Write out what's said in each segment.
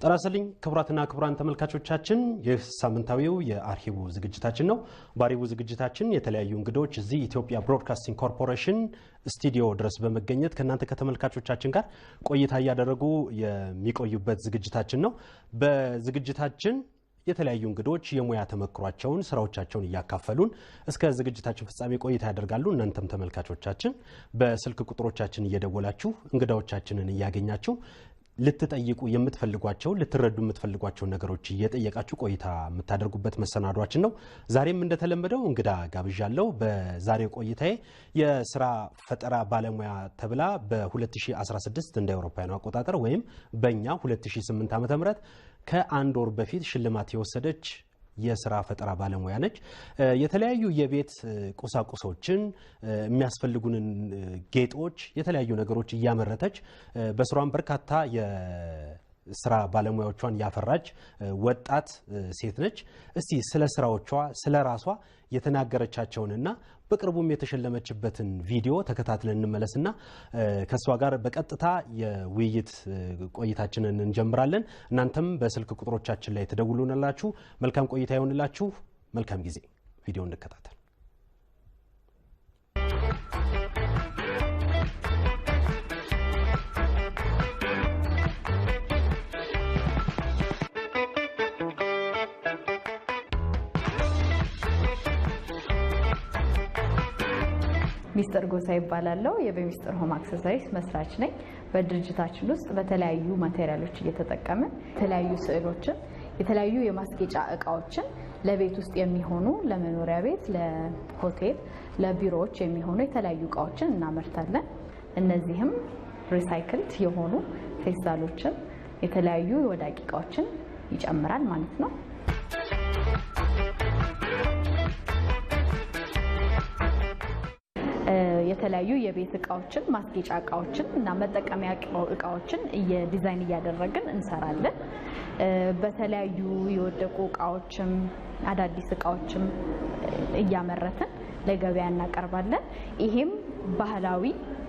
ጤናስልኝ ክቡራትና ክቡራን ተመልካቾቻችን የሳምንታዊው የአርሂቡ ዝግጅታችን ነው። በአርሂቡ ዝግጅታችን የተለያዩ እንግዶች እዚህ ኢትዮጵያ ብሮድካስቲንግ ኮርፖሬሽን ስቱዲዮ ድረስ በመገኘት ከናንተ ከተመልካቾቻችን ጋር ቆይታ ያደረጉ የሚቆዩበት ዝግጅታችን ነው። በዝግጅታችን የተለያዩ እንግዶች የሙያ ተመክሯቸውን ስራዎቻቸውን ያካፈሉን እስከ ዝግጅታችን ፍጻሜ ቆይታ ያደርጋሉ። እናንተም ተመልካቾቻችን በስልክ ቁጥሮቻችን እየደወላችሁ እንግዳዎቻችንን ያገኛችሁ ልትጠይቁ የምትፈልጓቸው ልትረዱ የምትፈልጓቸው ነገሮች እየጠየቃችሁ ቆይታ የምታደርጉበት መሰናዷችን ነው። ዛሬም እንደተለመደው እንግዳ ጋብዣለሁ። በዛሬው ቆይታዬ የስራ ፈጠራ ባለሙያ ተብላ በ2016 እንደ አውሮፓውያኑ አቆጣጠር ወይም በእኛ 2008 ዓ.ም ከአንድ ወር በፊት ሽልማት የወሰደች የስራ ፈጠራ ባለሙያ ነች። የተለያዩ የቤት ቁሳቁሶችን የሚያስፈልጉንን ጌጦች የተለያዩ ነገሮች እያመረተች በስራም በርካታ የስራ ባለሙያዎቿን ያፈራች ወጣት ሴት ነች። እስቲ ስለ ስራዎቿ ስለ ራሷ የተናገረቻቸውንና በቅርቡም የተሸለመችበትን ቪዲዮ ተከታትለን እንመለስና ከሷ ጋር በቀጥታ የውይይት ቆይታችንን እንጀምራለን። እናንተም በስልክ ቁጥሮቻችን ላይ ተደውሉናላችሁ። መልካም ቆይታ ይሁንላችሁ። መልካም ጊዜ። ቪዲዮ እንከታተል። ሚስተር ጎሳ ይባላልው የበሚስተር ሆም አክሰሰሪስ መስራች ነኝ። በድርጅታችን ውስጥ በተለያዩ ማቴሪያሎች እየተጠቀምን የተለያዩ ስዕሎችን የተለያዩ የማስጌጫ እቃዎችን ለቤት ውስጥ የሚሆኑ ለመኖሪያ ቤት ለሆቴል ለቢሮዎች የሚሆኑ የተለያዩ እቃዎችን እናመርታለን። እነዚህም ሪሳይክልድ የሆኑ ፌስታሎችን የተለያዩ ወዳቂ እቃዎችን ይጨምራል ማለት ነው። የተለያዩ የቤት እቃዎችን ማስጌጫ እቃዎችን እና መጠቀሚያ እቃዎችን ዲዛይን እያደረግን እንሰራለን። በተለያዩ የወደቁ እቃዎችም አዳዲስ እቃዎችም እያመረትን ለገበያ እናቀርባለን። ይሄም ባህላዊ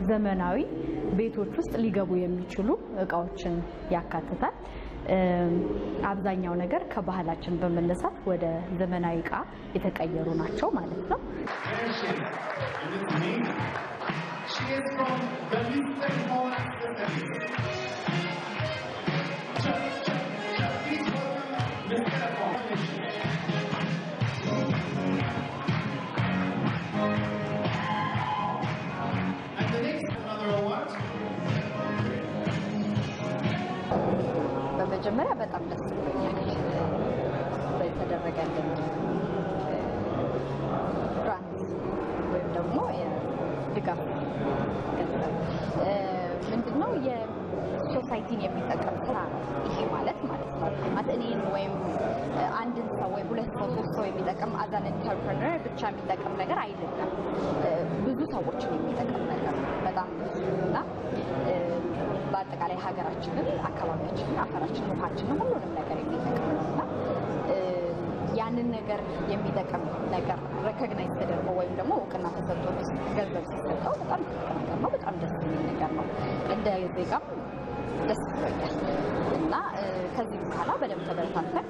ዘመናዊ ቤቶች ውስጥ ሊገቡ የሚችሉ እቃዎችን ያካትታል። አብዛኛው ነገር ከባህላችን በመነሳት ወደ ዘመናዊ እቃ የተቀየሩ ናቸው ማለት ነው። በመጀመሪያ በጣም ደስ ብሎኛል በተደረገልን ግራንት ወይም ደግሞ የድጋፍ ገንዘብ ምንድነው የሶሳይቲን የሚጠቅም ስራ ነው ይሄ ማለት ነው። እኔን ወይም አንድን ሰው ወይ ሁለት ሰው ሶስት ሰው የሚጠቅም አዛን ኢንተርፕረነር ብቻ የሚጠቅም ነገር አይደለም። ብዙ ሰዎችን የሚጠቅም ነገር በጣም ብዙና በአጠቃላይ ሀገራችንን አካባቢያችንን አፈራችንን ውሃችንን ሁሉንም ነገር የሚጠቅም ነውና ያንን ነገር የሚጠቅም ነገር ሪኮግናይዝ ተደርጎ ወይም ደግሞ እውቅና ተሰጥቶ ገንዘብ ሲሰጠው በጣም ትልቅ ነገር ነው። በጣም ደስ የሚል ነገር ነው። እንደ ዜጋም ደስ ብሎኛል እና ከዚህ በኋላ በደንብ ተበረታተን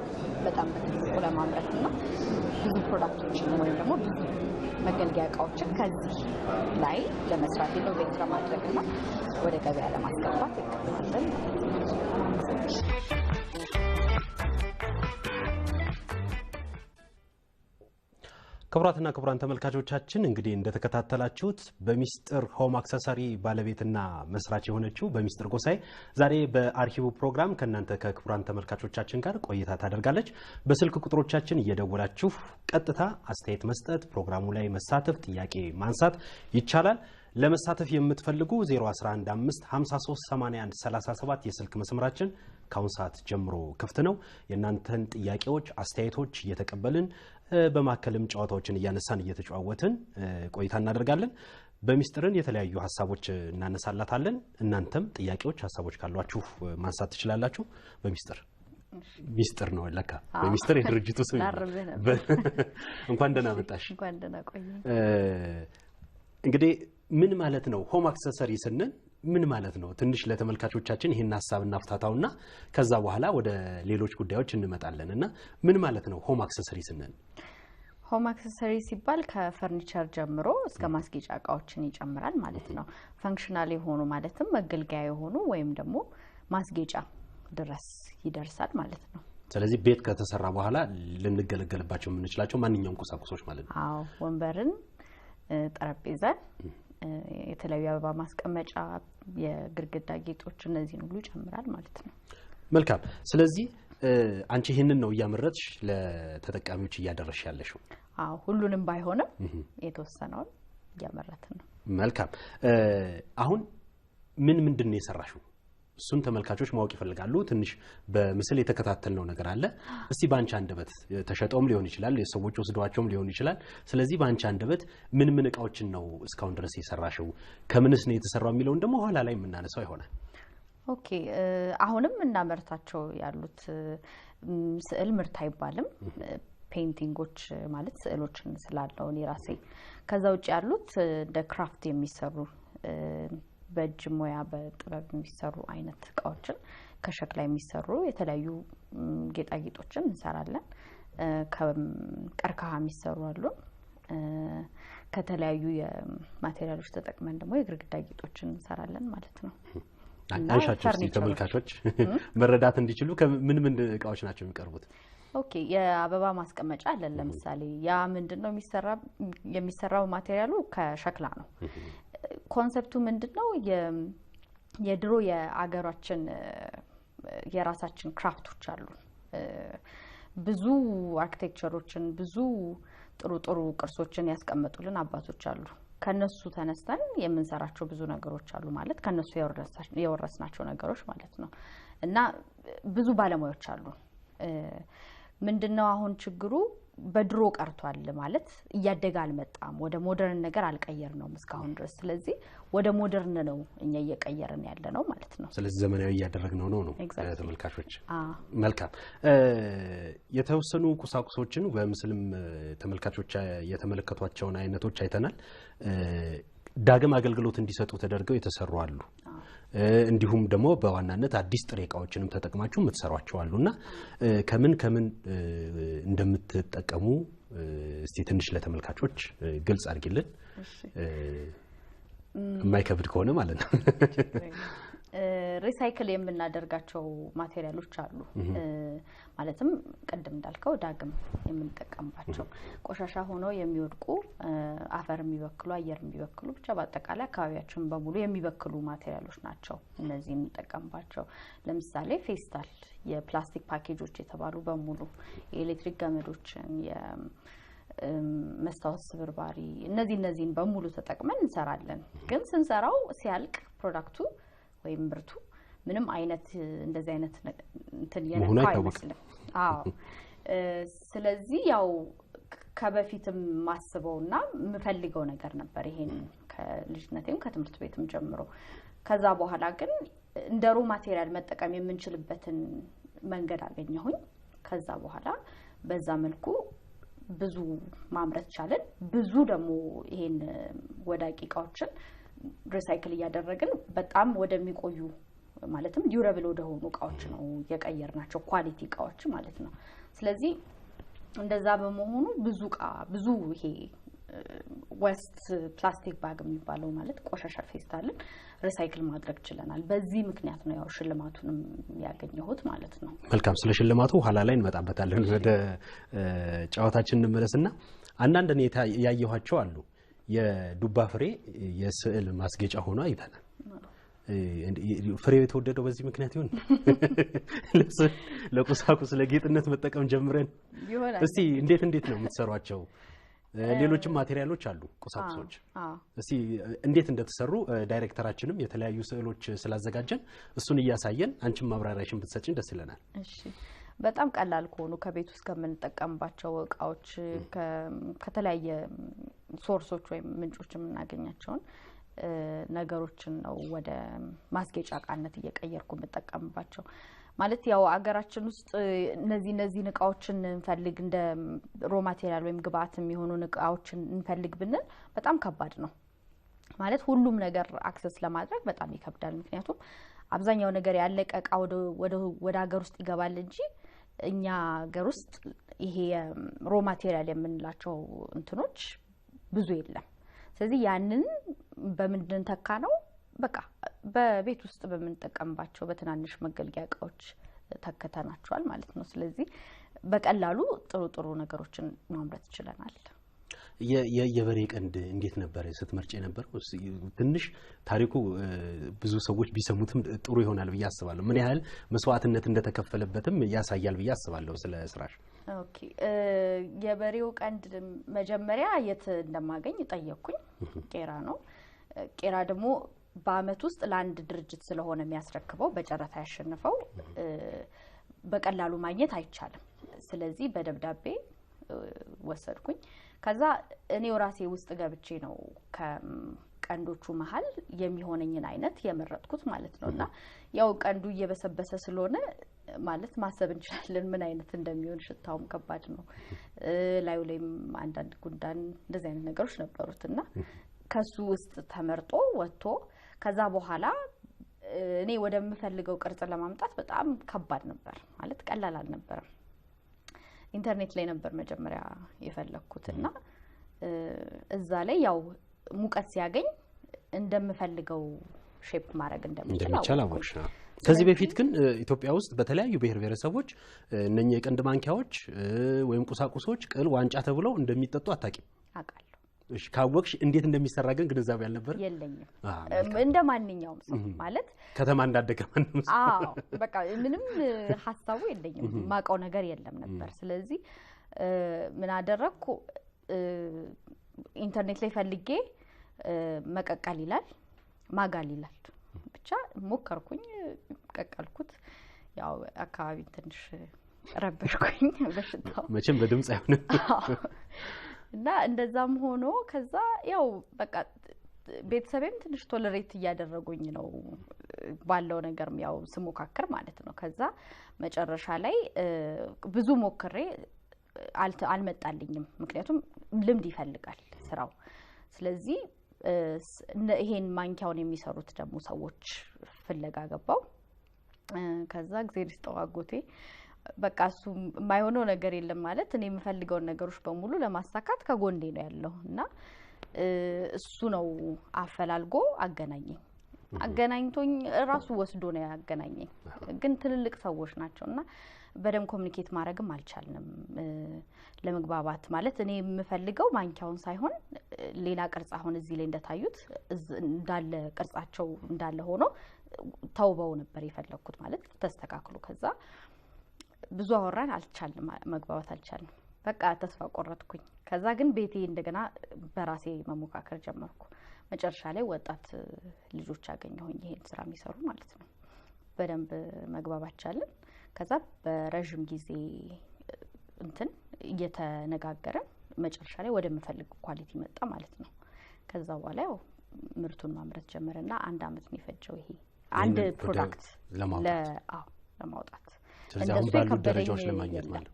በጣም በትልቁ ለማምረትና ብዙ ፕሮዳክቶችን ወይም ደግሞ ብዙ መገልገያ እቃዎችን ከዚህ ላይ ለመስራት ኢኖቬት ለማድረግና ወደ ገበያ ለማስገባት ይቀጥላል። ክቡራትና ክቡራን ተመልካቾቻችን እንግዲህ እንደተከታተላችሁት በሚስተር ሆም አክሰሰሪ ባለቤትና መስራች የሆነችው በሚስተር ጎሳይ ዛሬ በአርሂቡ ፕሮግራም ከናንተ ከክቡራን ተመልካቾቻችን ጋር ቆይታ ታደርጋለች። በስልክ ቁጥሮቻችን እየደወላችሁ ቀጥታ አስተያየት መስጠት ፕሮግራሙ ላይ መሳተፍ ጥያቄ ማንሳት ይቻላል። ለመሳተፍ የምትፈልጉ 0155538137 የስልክ መስመራችን ካሁን ሰዓት ጀምሮ ክፍት ነው። የናንተን ጥያቄዎች አስተያየቶች እየተቀበልን በማከለም ጨዋታዎችን እያነሳን እየተጫወትን ቆይታ እናደርጋለን። በሚስጥርን የተለያዩ ሐሳቦች እናነሳላታለን። እናንተም ጥያቄዎች ሐሳቦች ካሏችሁ ማንሳት ትችላላችሁ። በሚስጥር ሚስጥር ነው ለካ በሚስጥር የድርጅቱ ስም እንኳን ደህና መጣሽ። እንኳን ደህና ቆይ። እንግዲህ ምን ማለት ነው ሆም አክሰሰሪ ስንል ምን ማለት ነው? ትንሽ ለተመልካቾቻችን ይሄን ሐሳብ እናፍታታውና ከዛ በኋላ ወደ ሌሎች ጉዳዮች እንመጣለንና ምን ማለት ነው ሆም አክሰሰሪ ስንል? ሆም አክሰሰሪ ሲባል ከፈርኒቸር ጀምሮ እስከ ማስጌጫ እቃዎችን ይጨምራል ማለት ነው። ፈንክሽናል የሆኑ ማለትም መገልገያ የሆኑ ወይም ደግሞ ማስጌጫ ድረስ ይደርሳል ማለት ነው። ስለዚህ ቤት ከተሰራ በኋላ ልንገለገልባቸው የምንችላቸው ማንኛውም ቁሳቁሶች ማለት ነው። አዎ ወንበርን፣ ጠረጴዛን፣ የተለያዩ አበባ ማስቀመጫ፣ የግድግዳ ጌጦች እነዚህን ሁሉ ይጨምራል ማለት ነው። መልካም። ስለዚህ አንቺ ይሄንን ነው እያመረጥሽ ለተጠቃሚዎች እያደረሽ ያለሽው? አዎ ሁሉንም ባይሆንም የተወሰነውን እያመረትን ነው። መልካም። አሁን ምንድን ነው የሰራሽው? እሱን ተመልካቾች ማወቅ ይፈልጋሉ። ትንሽ በምስል የተከታተልነው ነገር አለ። እስቲ ባንቺ አንደበት ተሸጠውም ሊሆን ይችላል፣ የሰዎች ወስደዋቸውም ሊሆን ይችላል። ስለዚህ ባንቺ አንደበት ምን እቃዎችን ነው እስካሁን ድረስ የሰራሽው? ከምንስ ነው የተሰራው የሚለውን ደግሞ ኋላ ላይ የምናነሳው ይሆናል። ኦኬ አሁንም እናመርታቸው ያሉት ስዕል ምርት አይባልም። ፔይንቲንጎች ማለት ስዕሎችን ስላለው የራሴ ከዛ ውጭ ያሉት እንደ ክራፍት የሚሰሩ በእጅ ሙያ በጥበብ የሚሰሩ አይነት እቃዎችን ከሸክላ የሚሰሩ የተለያዩ ጌጣጌጦችን እንሰራለን። ከቀርከሃ የሚሰሩ አሉ። ከተለያዩ የማቴሪያሎች ተጠቅመን ደግሞ የግድግዳ ጌጦችን እንሰራለን ማለት ነው። አንሻቸው እስቲ ተመልካቾች መረዳት እንዲችሉ ምን እቃዎች ናቸው የሚቀርቡት? ኦኬ የአበባ ማስቀመጫ አለ። ለምሳሌ ያ ምንድነው የሚሰራው ማቴሪያሉ ከሸክላ ነው። ኮንሰፕቱ ምንድነው የድሮ የአገራችን የራሳችን ክራፍቶች አሉ። ብዙ አርኪቴክቸሮችን ብዙ ጥሩ ቅርሶችን ያስቀመጡልን አባቶች አሉ። ከነሱ ተነስተን የምንሰራቸው ብዙ ነገሮች አሉ ማለት ከነሱ የወረስናቸው ነገሮች ማለት ነው። እና ብዙ ባለሙያዎች አሉ። ምንድነው አሁን ችግሩ በድሮ ቀርቷል ማለት እያደገ አልመጣም። ወደ ሞደርን ነገር አልቀየርነውም እስካሁን ድረስ። ስለዚህ ወደ ሞደርን ነው እኛ እየቀየርን ያለ ነው ማለት ነው። ስለዚህ ዘመናዊ እያደረግነው ነው ተመልካቾች። መልካም። የተወሰኑ ቁሳቁሶችን በምስልም ተመልካቾች የተመለከቷቸውን አይነቶች አይተናል። ዳግም አገልግሎት እንዲሰጡ ተደርገው የተሰሩ አሉ። እንዲሁም ደግሞ በዋናነት አዲስ ጥሬ እቃዎችንም ተጠቅማችሁ የምትሰሯቸው አሉና ከምን እንደምትጠቀሙ እስቲ ትንሽ ለተመልካቾች ግልጽ አድርጊልን። የማይከብድ ከሆነ ማለት ነው። ሪሳይክል የምናደርጋቸው ማቴሪያሎች አሉ። ማለትም ቀደም እንዳልከው ዳግም የምንጠቀምባቸው ቆሻሻ ሆነው የሚወድቁ አፈር የሚበክሉ አየር የሚበክሉ ብቻ በአጠቃላይ አካባቢያችን በሙሉ የሚበክሉ ማቴሪያሎች ናቸው እነዚህ የምንጠቀምባቸው። ለምሳሌ ፌስታል፣ የፕላስቲክ ፓኬጆች የተባሉ በሙሉ የኤሌክትሪክ ገመዶችን መስታወት ስብርባሪ እነዚህን በሙሉ ተጠቅመን እንሰራለን። ግን ስንሰራው ሲያልቅ ፕሮዳክቱ ወይም ምርቱ ምንም አይነት እንደዚህ አይነት እንትን የነካ አይመስልም። አዎ ስለዚህ ያው ከበፊትም ማስበውና የምፈልገው ነገር ነበር ይሄን ከልጅነቴም ከትምህርት ቤትም ጀምሮ። ከዛ በኋላ ግን እንደ ሮ ማቴሪያል መጠቀም የምንችልበትን መንገድ አገኘሁኝ። ከዛ በኋላ በዛ መልኩ ብዙ ማምረት ቻለን። ብዙ ደግሞ ይሄን ወዳቂ እቃዎችን ሪሳይክል እያደረግን በጣም ወደሚቆዩ ማለትም ዲዩራብል ወደሆኑ እቃዎች ነው የቀየርናቸው፣ ኳሊቲ እቃዎች ማለት ነው። ስለዚህ እንደዛ በመሆኑ ብዙ ይሄ ዌስት ፕላስቲክ ባግ የሚባለው ማለት ቆሻሻ ፌስታልን ሪሳይክል ማድረግ ችለናል። በዚህ ምክንያት ነው ያው ሽልማቱንም ያገኘሁት ማለት ነው። መልካም። ስለ ሽልማቱ ኋላ ላይ እንመጣበታለን። ወደ ጨዋታችን እንመለስና አንዳንድ እኔ ያየኋቸው አሉ የዱባ ፍሬ የስዕል ማስጌጫ ሆኖ አይተናል። ፍሬው የተወደደው በዚህ ምክንያት ይሁን ለቁሳቁስ ለጌጥነት መጠቀም ጀምረን እስቲ እንዴት ነው የምትሰሯቸው? ሌሎችም ማቴሪያሎች አሉ ቁሳቁሶች። እስቲ እንዴት እንደተሰሩ ዳይሬክተራችንም የተለያዩ ስዕሎች ስላዘጋጀን እሱን እያሳየን አንቺም ማብራሪያሽን ብትሰጪን ደስ ይለናል። እሺ በጣም ቀላል ከሆኑ ከቤት ውስጥ ከምንጠቀምባቸው እቃዎች ከተለያየ ሶርሶች ወይም ምንጮች የምናገኛቸውን ነገሮችን ነው ወደ ማስጌጫ እቃነት እየቀየርኩ የምጠቀምባቸው። ማለት ያው አገራችን ውስጥ እነዚህ እቃዎችን እንፈልግ እንደ ሮ ማቴሪያል ወይም ግብአት የሚሆኑ እቃዎችን እንፈልግ ብንል በጣም ከባድ ነው። ማለት ሁሉም ነገር አክሰስ ለማድረግ በጣም ይከብዳል ምክንያቱም አብዛኛው ነገር ያለቀ እቃ ወደ ሀገር ውስጥ ይገባል እንጂ እኛ ሀገር ውስጥ ይሄ ሮ ማቴሪያል የምንላቸው እንትኖች ብዙ የለም ስለዚህ ያንን በምንድን ተካነው በቃ በቤት ውስጥ በመንጠቀምባቸው በትናንሽ መገልገያ እቃዎች ተከተናቸዋል ማለት ነው ስለዚህ በቀላሉ ጥሩ ነገሮችን ማምረት ይችላል የበሬ ቀንድ እንዴት ነበር ስትመርጭ ነበር ትንሽ ታሪኩ ብዙ ሰዎች ቢሰሙትም ጥሩ ይሆናል ብዬ አስባለሁ ምን ያህል መስዋዕትነት እንደተከፈለበትም ያሳያል ብዬ አስባለሁ ስለ ስራሽ ኦኬ የበሬው ቀንድ መጀመሪያ የት እንደማገኝ ጠየቅኩኝ ቄራ ነው ቄራ ደግሞ በአመት ውስጥ ለአንድ ድርጅት ስለሆነ የሚያስረክበው በጨረታ ያሸነፈው በቀላሉ ማግኘት አይቻልም ስለዚህ በደብዳቤ ወሰድኩኝ ከዛ እኔው ራሴ ውስጥ ገብቼ ነው ከቀንዶቹ መሃል የሚሆነኝን አይነት የመረጥኩት ማለት ነውና ያው ቀንዱ እየበሰበሰ ስለሆነ ማለት ማሰብ እንችላለን ምን አይነት እንደሚሆን ሽታውም ከባድ ነው ላዩ ላይም አንዳንድ ጉንዳን እንደዚህ አይነት ነገሮች ነበሩትና ከሱ ውስጥ ተመርጦ ወጥቶ ከዛ በኋላ እኔ ወደምፈልገው ቅርጽ ለማምጣት በጣም ከባድ ነበር ማለት ቀላል አልነበረም ኢንተርኔት ላይ ነበር መጀመሪያ የፈለኩትና እዛ ላይ ያው ሙቀት ሲያገኝ እንደምፈልገው ሼፕ ማድረግ እንደምችል አወቅሽ ከዚህ በፊት ግን ኢትዮጵያ ውስጥ በተለያዩ ብሔር ብሔረሰቦች እነኛ የቀንድ ማንኪያዎች ወይም ቁሳቁሶች ቅል ዋንጫ ተብለው እንደሚጠጡ አታቂም አቃለሁ እሺ ካወቅሽ እንዴት እንደሚሰራ ግን ግንዛቤ ያልነበር የለኝም እንደማንኛውም ሰው ማለት ከተማ እንዳደገ ማንም ሰው በቃ ምንም ሐሳቡ የለኝም ማቀው ነገር የለም ነበር ስለዚህ ምን አደረኩ ኢንተርኔት ላይ ፈልጌ መቀቀል ይላል ማጋል ይላል ብቻ ሞከርኩኝ ቀቀልኩት ያው አካባቢ ትንሽ ረበሽኩኝ በሽታው መቼም በድምጽ አይሆንም እና እንደዛም ሆኖ ከዛ ያው በቃ ቤተሰቤም ትንሽ ቶለሬት ያደረጉኝ ነው ባለው ነገርም ያው ስሞካከር ማለት ነው ከዛ መጨረሻ ላይ ብዙ ሞክሬ አልመጣልኝም ምክንያቱም ልምድ ይፈልጋል ስራው ስለዚህ ይሄን ማንኪያውን የሚሰሩት ደግሞ ሰዎች ፍለጋ ገባው ከዛ እግዚአብሔር ይስጠዋጎቴ በቃ እሱ የማይሆነው ነገር የለም ማለት እኔ የምፈልገው ነገሮች በሙሉ ለማሳካት ከጎንዴ ነው ያለውና እሱ ነው አፈላልጎ አገናኝቶኝ ራሱ ወስዶ ነው ያገናኘኝ ግን ትልልቅ ሰዎች ናቸውና በደም ኮሙኒኬት ማድረግም አልቻልንም ለመግባባት ማለት እኔ የምፈልገው ማንኪያውን ሳይሆን ሌላ ቅርጽ አሁን እዚህ ላይ እንደታዩት እንዳለ ቅርጻቸው እንዳለ ሆኖ ተውበው ነበር የፈለኩት ማለት ተስተካክሎ ከዛ ብዙ አወራን አልቻልንም መግባባት አልቻልንም በቃ ተስፋ ቆረጥኩኝ ከዛ ግን ቤቴ እንደገና በራሴ መሞካከር ጀመርኩ መጨረሻ ላይ ወጣት ልጆች አገኘሁኝ ይሄን ስራ የሚሰሩ ማለት ነው በደንብ መግባባት ቻለን ከዛ በረጅም ጊዜ እንትን እየተነጋገረ መጨረሻ ላይ ወደምፈልግ ኳሊቲ መጣ ማለት ነው ከዛ በኋላ ያው ምርቱን ማምረት ጀመረና አንድ አመት ነው የፈጀው ይሄ አንድ ፕሮዳክት ለማውጣት ስለዚህ ባሉ ደረጃዎች ለማግኘት ማለት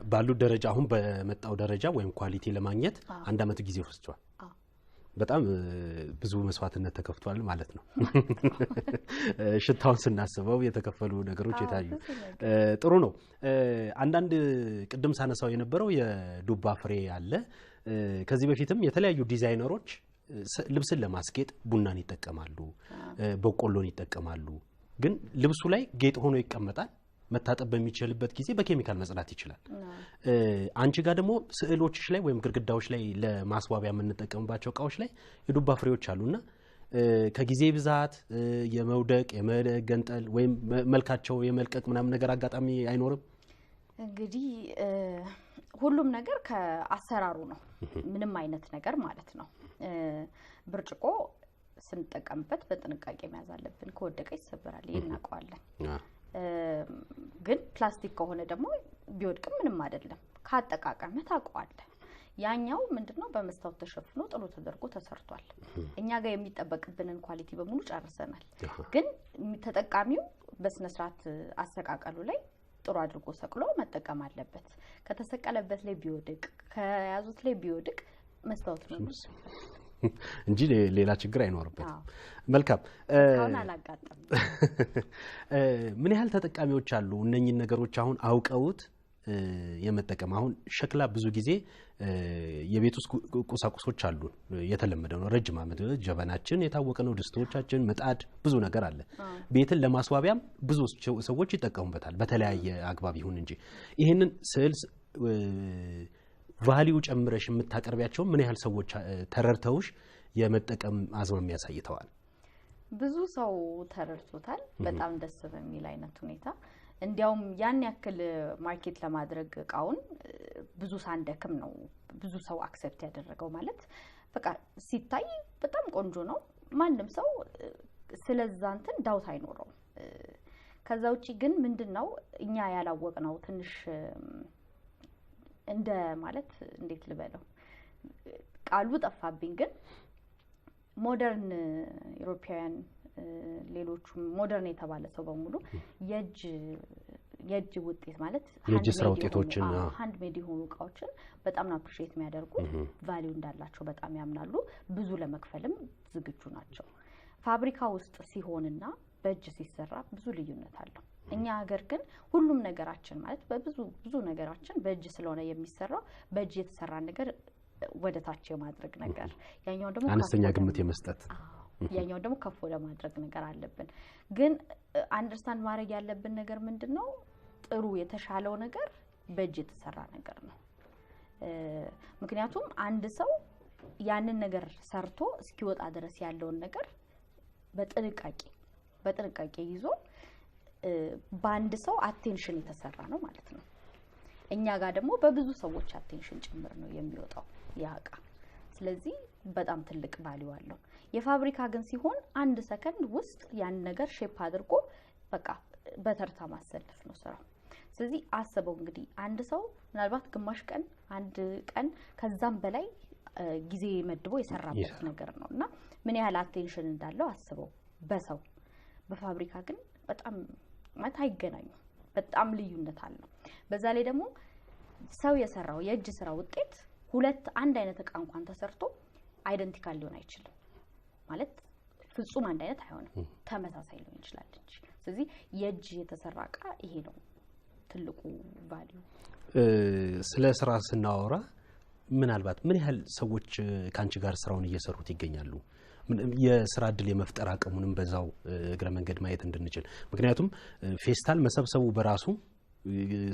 ባሉ ደረጃ አሁን በመጣው ደረጃ ወይም ኳሊቲ ለማግኘት አንድ አመት ጊዜ ወስዷል በጣም ብዙ መስዋዕትነት ተከፍቷል ማለት ነው ሽታውን ስናስበው የተከፈሉ ነገሮች የታዩ ጥሩ ነው አንዳንድ ቅድም ሳነሳው የነበረው የዱባ ፍሬ አለ ከዚህ በፊትም የተለያዩ ዲዛይነሮች ልብስን ለማስጌጥ ቡናን ይጠቀማሉ በቆሎን ይጠቀማሉ ግን ልብሱ ላይ ጌጥ ሆኖ ይቀመጣል መታጠብ በሚችልበት ጊዜ በኬሚካል መጽዳት ይችላል አንቺ ጋር ደግሞ ስዕሎችሽ ላይ ወይም ግድግዳዎች ላይ ለማስዋቢያ የምንጠቀምባቸው እቃዎች ላይ የዱባ ፍሬዎች አሉና ከጊዜ ብዛት የመውደቅ የመገንጠል ወይም መልካቸው የመልቀቅ ምናምን ነገር አጋጣሚ አይኖርም እንግዲህ ሁሉም ነገር ከአሰራሩ ነው ምንም አይነት ነገር ማለት ነው ብርጭቆ ስንጠቀምበት በጥንቃቄ መያዝ አለብን ከወደቀ ይሰበራል ይናቀዋለን ግን ፕላስቲክ ከሆነ ደግሞ ቢወድቅም ምንም አይደለም ካጠቃቀመ ታቋለ ያኛው ምንድነው በመስታወት ተሸፍኖ ጥሩ ተደርጎ ተሰርቷል እኛ ጋር የሚጠበቅብንን ኳሊቲ በሙሉ ጨርሰናል ግን ተጠቃሚው በስነ ስርዓት አሰቃቀሉ ላይ ጥሩ አድርጎ ሰቅሎ መጠቀም አለበት ከተሰቀለበት ላይ ቢወድቅ ከያዙት ላይ ቢወድቅ መስታወት ነው እንጂ ሌላ ችግር አይኖርበትም። መልካም አሁን አላጋጠም። ምን ያህል ተጠቃሚዎች አሉ እነኚህ ነገሮች አሁን አውቀውት የመጠቀም? አሁን ሸክላ ብዙ ጊዜ የቤት ውስጥ ቁሳቁሶች አሉ፣ የተለመደ ነው። ረጅም ዓመት ጀበናችን የታወቀ ነው፣ ድስቶቻችን፣ ምጣድ፣ ብዙ ነገር አለ። ቤትን ለማስዋቢያም ብዙ ሰዎች ይጠቀሙበታል፣ በተለያየ አግባብ ይሁን እንጂ ይህንን ስዕል ቫልዩ ጨምረሽ የምታቀርቢያቸው ምን ያህል ሰዎች ተረድተውሽ የመጠቀም አዝማሚያ ያሳይተዋል? ብዙ ሰው ተረድቶታል፣ በጣም ደስ በሚል አይነት ሁኔታ። እንዲያውም ያን ያክል ማርኬት ለማድረግ እቃውን ብዙ ሳንደክም ነው ብዙ ሰው አክሰፕት ያደረገው። ማለት በቃ ሲታይ በጣም ቆንጆ ነው፣ ማንም ሰው ስለዛ እንትን ዳውት አይኖረው። ከዛ ውጪ ግን ምንድነው እኛ ያላወቅነው ትንሽ እንደ ማለት እንዴት ልበለው ቃሉ ጠፋብኝ፣ ግን ሞደርን ኢሮፒያን ሌሎቹ ሞደርን የተባለ ሰው በሙሉ የእጅ ውጤት ማለት የእጅ ስራ ውጤቶችን ሃንድ ሜድ የሆኑ እቃዎችን በጣም ነው አፕሪሺየት የሚያደርጉት። ቫልዩ እንዳላቸው በጣም ያምናሉ። ብዙ ለመክፈልም ዝግጁ ናቸው። ፋብሪካ ውስጥ ሲሆንና በእጅ ሲሰራ ብዙ ልዩነት አለው። እኛ ሀገር ግን ሁሉም ነገራችን ማለት ብዙ ነገራችን በእጅ ስለሆነ የሚሰራው በእጅ የተሰራ ነገር ወደ ታች የማድረግ ነገር፣ ያኛው ደግሞ አነስተኛ ግምት የመስጠት ያኛው ደግሞ ከፍ ወደ ማድረግ ነገር አለብን። ግን አንደርስታንድ ማድረግ ያለብን ነገር ምንድነው ጥሩ የተሻለው ነገር በእጅ የተሰራ ነገር ነው። ምክንያቱም አንድ ሰው ያንን ነገር ሰርቶ እስኪወጣ ድረስ ያለውን ነገር በጥንቃቄ ይዞ በአንድ ሰው አቴንሽን የተሰራ ነው ማለት ነው። እኛ ጋር ደግሞ በብዙ ሰዎች አቴንሽን ጭምር ነው የሚወጣው ያ እቃ። ስለዚህ በጣም ትልቅ ቫልዩ አለው። የፋብሪካ ግን ሲሆን አንድ ሰከንድ ውስጥ ያን ነገር ሼፕ አድርጎ በቃ በተርታ ማሰለፍ ነው ስራው። ስለዚህ አስበው እንግዲህ አንድ ሰው ምናልባት ግማሽ ቀን አንድ ቀን ከዛም በላይ ጊዜ መድቦ የሰራበት ነገር ነውና ምን ያህል አቴንሽን እንዳለው አስበው በሰው። በፋብሪካ ግን በጣም ማለት አይገናኙም፣ በጣም ልዩነት አለው። በዛ ላይ ደግሞ ሰው የሰራው የእጅ ስራ ውጤት አንድ አይነት እቃ እንኳን ተሰርቶ አይደንቲካል ሊሆን አይችልም። ማለት ፍጹም አንድ አይነት አይሆንም፣ ተመሳሳይ ሊሆን ይችላል እንጂ። ስለዚህ የእጅ የተሰራ እቃ ይሄ ነው ትልቁ ቫልዩ። ስለ ስራ ስናወራ ምናልባት ምን ያህል ሰዎች ካንቺ ጋር ስራውን እየሰሩት ይገኛሉ? የስራ እድል የመፍጠር አቅሙንም በዛው እግረ መንገድ ማየት እንድንችል። ምክንያቱም ፌስታል መሰብሰቡ በራሱ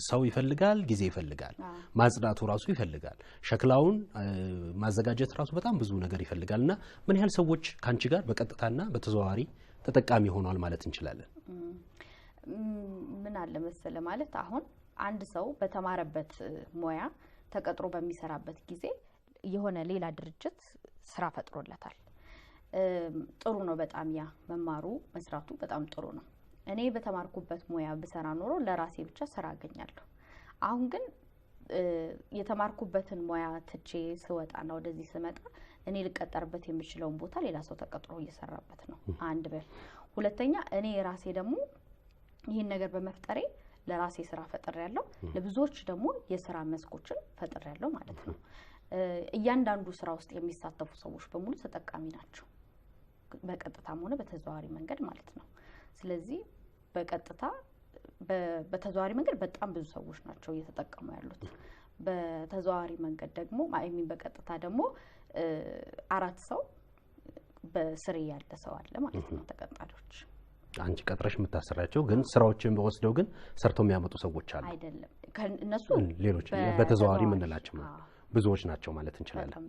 ሰው ይፈልጋል፣ ጊዜ ይፈልጋል፣ ማጽዳቱ ራሱ ይፈልጋል፣ ሸክላውን ማዘጋጀት ራሱ በጣም ብዙ ነገር ይፈልጋልና ምን ያህል ሰዎች ካንቺ ጋር በቀጥታና በተዘዋዋሪ ተጠቃሚ ሆኗል ማለት እንችላለን? ምን አለ መሰለ ማለት አሁን አንድ ሰው በተማረበት ሙያ ተቀጥሮ በሚሰራበት ጊዜ የሆነ ሌላ ድርጅት ስራ ፈጥሮለታል። ጥሩ ነው በጣም ያ መማሩ መስራቱ በጣም ጥሩ ነው። እኔ በተማርኩበት ሙያ ብሰራ ኖሮ ለራሴ ብቻ ስራ አገኛለሁ። አሁን ግን የተማርኩበትን ሙያ ትቼ ስወጣና ወደዚህ ስመጣ እኔ ልቀጠርበት የምችለውን ቦታ ሌላ ሰው ተቀጥሮ እየሰራበት ነው። አንድ ሁለተኛ እኔ ራሴ ደግሞ ይህን ነገር በመፍጠሬ ለራሴ ስራ ፈጥሬያለሁ፣ ለብዙዎች ደግሞ የስራ መስኮችን ፈጥሬያለሁ ማለት ነው። እያንዳንዱ ስራ ውስጥ የሚሳተፉ ሰዎች በሙሉ ተጠቃሚ ናቸው፣ በቀጥታም ሆነ በተዘዋዋሪ መንገድ ማለት ነው። ስለዚህ በተዘዋዋሪ መንገድ በጣም ብዙ ሰዎች ናቸው እየተጠቀሙ ያሉት። በተዘዋዋሪ መንገድ ደግሞ በቀጥታ ደግሞ 4 ሰው በስሬ ያለ ሰው አለ ማለት ነው ተቀጣሪዎች። አንቺ ቀጥረሽ የምታሰራቸው ግን ስራዎችን በወስደው ግን ሰርተው የሚያመጡ ሰዎች አሉ አይደለም? እነሱ ሌሎች በተዘዋዋሪ የምንላቸው ብዙዎች ናቸው ማለት እንችላለን።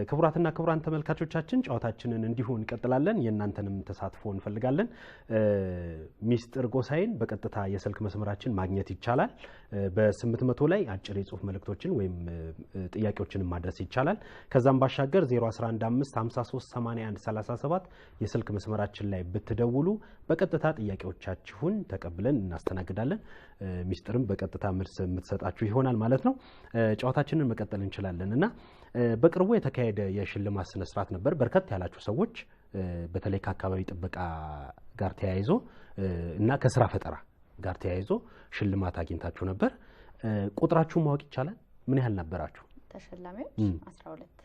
ክቡራትና ክቡራን ተመልካቾቻችን ጨዋታችንን እንዲሁ እንቀጥላለን። የእናንተንም ተሳትፎ እንፈልጋለን። ሚስጥር ጎሳይን በቀጥታ የስልክ መስመራችን ማግኘት ይቻላል። በ800 ላይ አጭር የጽሁፍ መልእክቶችን ወይም ጥያቄዎችን ማድረስ ይቻላል። ከዛም ባሻገር 0115538137 የስልክ መስመራችን ላይ ብትደውሉ በቀጥታ ጥያቄዎቻችሁን ተቀብለን እናስተናግዳለን። ሚስጥርም በቀጥታ መልስ የምትሰጣችሁ ይሆናል ማለት ነው። ጨዋታችንን መቀጠል እንችላለን እና በቅርቡ የተካሄደ የሽልማት ስነ ስርዓት ነበር። በርከት ያላችሁ ሰዎች በተለይ ከአካባቢ ጥበቃ ጋር ተያይዞ እና ከስራ ፈጠራ ጋር ተያይዞ ሽልማት አግኝታችሁ ነበር። ቁጥራችሁ ማወቅ ይቻላል? ምን ያህል ነበራችሁ? ተሸላሚዎች 12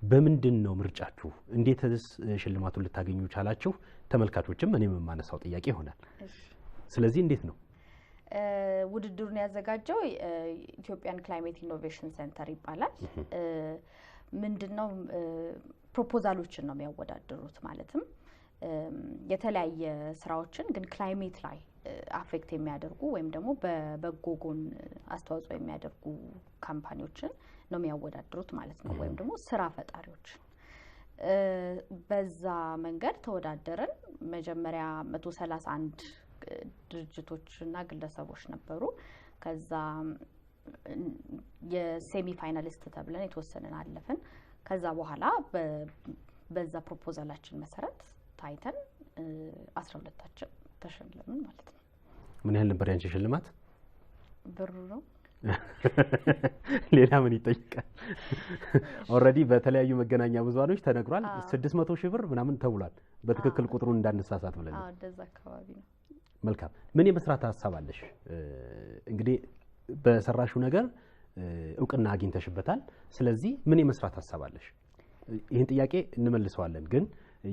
በምንድን ነው ምርጫችሁ? እንዴትስ ሽልማቱን ልታገኙ ቻላችሁ? ተመልካቾችም እኔም የማነሳው ጥያቄ ይሆናል። ስለዚህ እንዴት ነው ውድድሩን ያዘጋጀው? ኢትዮጵያን ክላይሜት ኢኖቬሽን ሴንተር ይባላል። ምንድነው ፕሮፖዛሎችን ነው የሚያወዳድሩት። ማለትም የተለያየ ስራዎችን ግን ክላይሜት ላይ አፌክት የሚያደርጉ ወይም ደግሞ በበጎ ጎን አስተዋጽኦ የሚያደርጉ ካምፓኒዎችን ነው የሚያወዳድሩት ማለት ነው፣ ወይም ደግሞ ስራ ፈጣሪዎች። በዛ መንገድ ተወዳደረን። መጀመሪያ 131 ድርጅቶችና ግለሰቦች ነበሩ። ከዛ የሴሚ ፋይናሊስት ተብለን የተወሰነን አለፍን። ከዛ በኋላ በዛ ፕሮፖዛላችን መሰረት ታይተን 12ታችን ተሸለምን ማለት ነው። ምን ያህል ነበር ያንቺ ሽልማት? ብሩ ነው። ሌላ ምን ይጠይቃል? ኦሬዲ በተለያዩ መገናኛ ብዙሃኖች ተነግሯል። 600 ሺህ ብር ምናምን ተብሏል። በትክክል ቁጥሩን እንዳንሳሳት ብለን ነው። እንደዛ አካባቢ ነው። መልካም። ምን የመስራት ሐሳብ አለሽ? እንግዲህ በሰራሹ ነገር እውቅና አግኝተሽበታል። ስለዚህ ምን የመስራት ሐሳብ አለሽ? ይህን ጥያቄ እንመልሰዋለን፣ ግን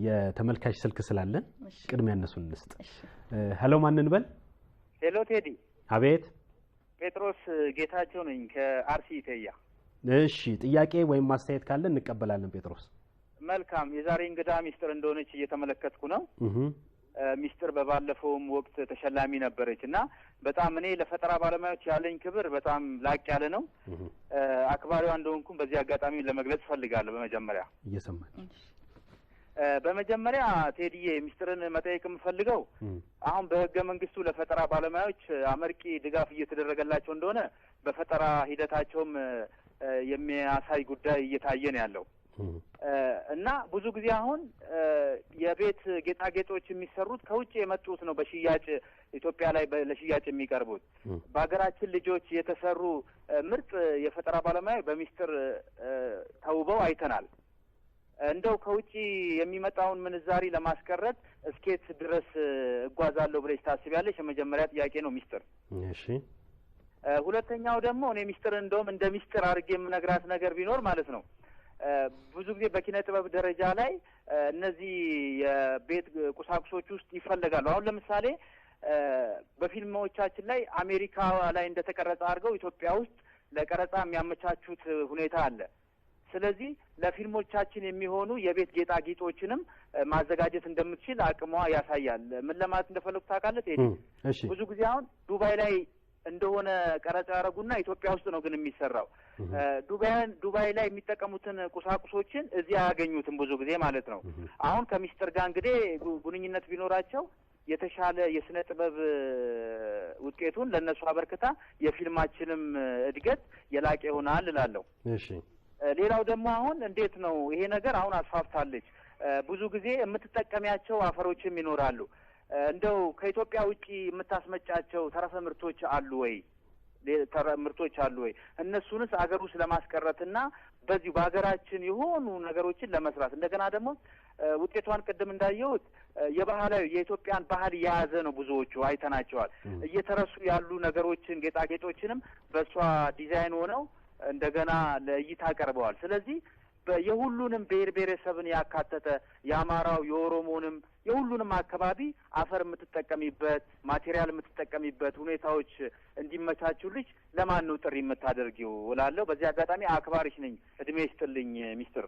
የተመልካች ስልክ ስላለን ቅድሚያ እነሱን እንስጥ። ሄሎ፣ ማን እንበል? ሄሎ ቴዲ። አቤት። ጴጥሮስ ጌታቸው ነኝ ከአርሲ ኢቴያ። እሺ፣ ጥያቄ ወይም ማስተያየት ካለ እንቀበላለን ጴጥሮስ። መልካም። የዛሬ እንግዳ ሚስጥር እንደሆነች እየተመለከትኩ ነው። ሚስጥር በባለፈውም ወቅት ተሸላሚ ነበረች እና በጣም እኔ ለፈጠራ ባለሙያዎች ያለኝ ክብር በጣም ላቅ ያለ ነው። አክባሪዋ እንደሆንኩም በዚህ አጋጣሚ ለመግለጽ ፈልጋለሁ። በመጀመሪያ ቴዲዬ ሚስጥርን መጠየቅ የምፈልገው አሁን በህገ መንግስቱ ለፈጠራ ባለሙያዎች አመርቂ ድጋፍ እየተደረገላቸው እንደሆነ በፈጠራ ሂደታቸውም የሚያሳይ ጉዳይ እየታየ ነው ያለው እና ብዙ ጊዜ አሁን የቤት ጌጣጌጦች የሚሰሩት ከውጭ የመጡት ነው በሽያጭ ኢትዮጵያ ላይ ለሽያጭ የሚቀርቡት። በሀገራችን ልጆች የተሰሩ ምርጥ የፈጠራ ባለሙያ በሚስጥር ተውበው አይተናል። እንደው ከውጭ የሚመጣውን ምንዛሪ ለማስቀረት እስኬት ድረስ እጓዛለሁ ብለሽ ታስቢያለሽ? የመጀመሪያ ጥያቄ ነው ሚስጥር። እሺ። ሁለተኛው ደግሞ እኔ ሚስጥር እንደውም እንደ ሚስጥር አድርጌ የምነግራት ነገር ቢኖር ማለት ነው ብዙ ጊዜ በኪነ ጥበብ ደረጃ ላይ እነዚህ የቤት ቁሳቁሶች ውስጥ ይፈለጋሉ። አሁን ለምሳሌ በፊልሞቻችን ላይ አሜሪካ ላይ እንደተቀረጸ አድርገው ኢትዮጵያ ውስጥ ለቀረጻ የሚያመቻቹት ሁኔታ አለ። ስለዚህ ለፊልሞቻችን የሚሆኑ የቤት ጌጣጌጦችንም ማዘጋጀት እንደምትችል አቅሟ ያሳያል። ምን ለማለት እንደፈለኩ ታውቃለህ? ብዙ ጊዜ አሁን ዱባይ ላይ እንደሆነ ቀረጻ ያደረጉና ኢትዮጵያ ውስጥ ነው ግን የሚሰራው። ዱባይ ላይ የሚጠቀሙትን ቁሳቁሶችን እዚህ አያገኙትም ብዙ ጊዜ ማለት ነው። አሁን ከሚስጥር ጋር እንግዲህ ግንኙነት ቢኖራቸው የተሻለ የስነ ጥበብ ውጤቱን ለነሱ አበርክታ የፊልማችንም እድገት የላቀ ይሆናል እላለሁ። እሺ። ሌላው ደግሞ አሁን እንዴት ነው ይሄ ነገር አሁን አስፋፍታለች። ብዙ ጊዜ የምትጠቀሚያቸው አፈሮችም ይኖራሉ። እንደው ከኢትዮጵያ ውጪ የምታስመጫቸው ተረፈ ምርቶች አሉ ወይ? ምርቶች አሉ ወይ? እነሱንስ አገር ውስጥ ለማስቀረትና በዚሁ በሀገራችን የሆኑ ነገሮችን ለመስራት እንደገና ደግሞ ውጤቷን ቅድም እንዳየሁት የባህላዊ የኢትዮጵያን ባህል የያዘ ነው። ብዙዎቹ አይተናቸዋል። እየተረሱ ያሉ ነገሮችን ጌጣጌጦችንም በእሷ ዲዛይን ሆነው እንደገና ለእይታ ቀርበዋል። ስለዚህ የሁሉንም ብሔር ብሔረሰብን ያካተተ የአማራው፣ የኦሮሞንም የሁሉንም አካባቢ አፈር የምትጠቀሚበት ማቴሪያል የምትጠቀሚበት ሁኔታዎች እንዲመቻቹልሽ ለማን ነው ጥሪ የምታደርጊው እላለሁ። በዚህ አጋጣሚ አክባሪሽ ነኝ። እድሜ ይስጥልኝ ሚስጥር።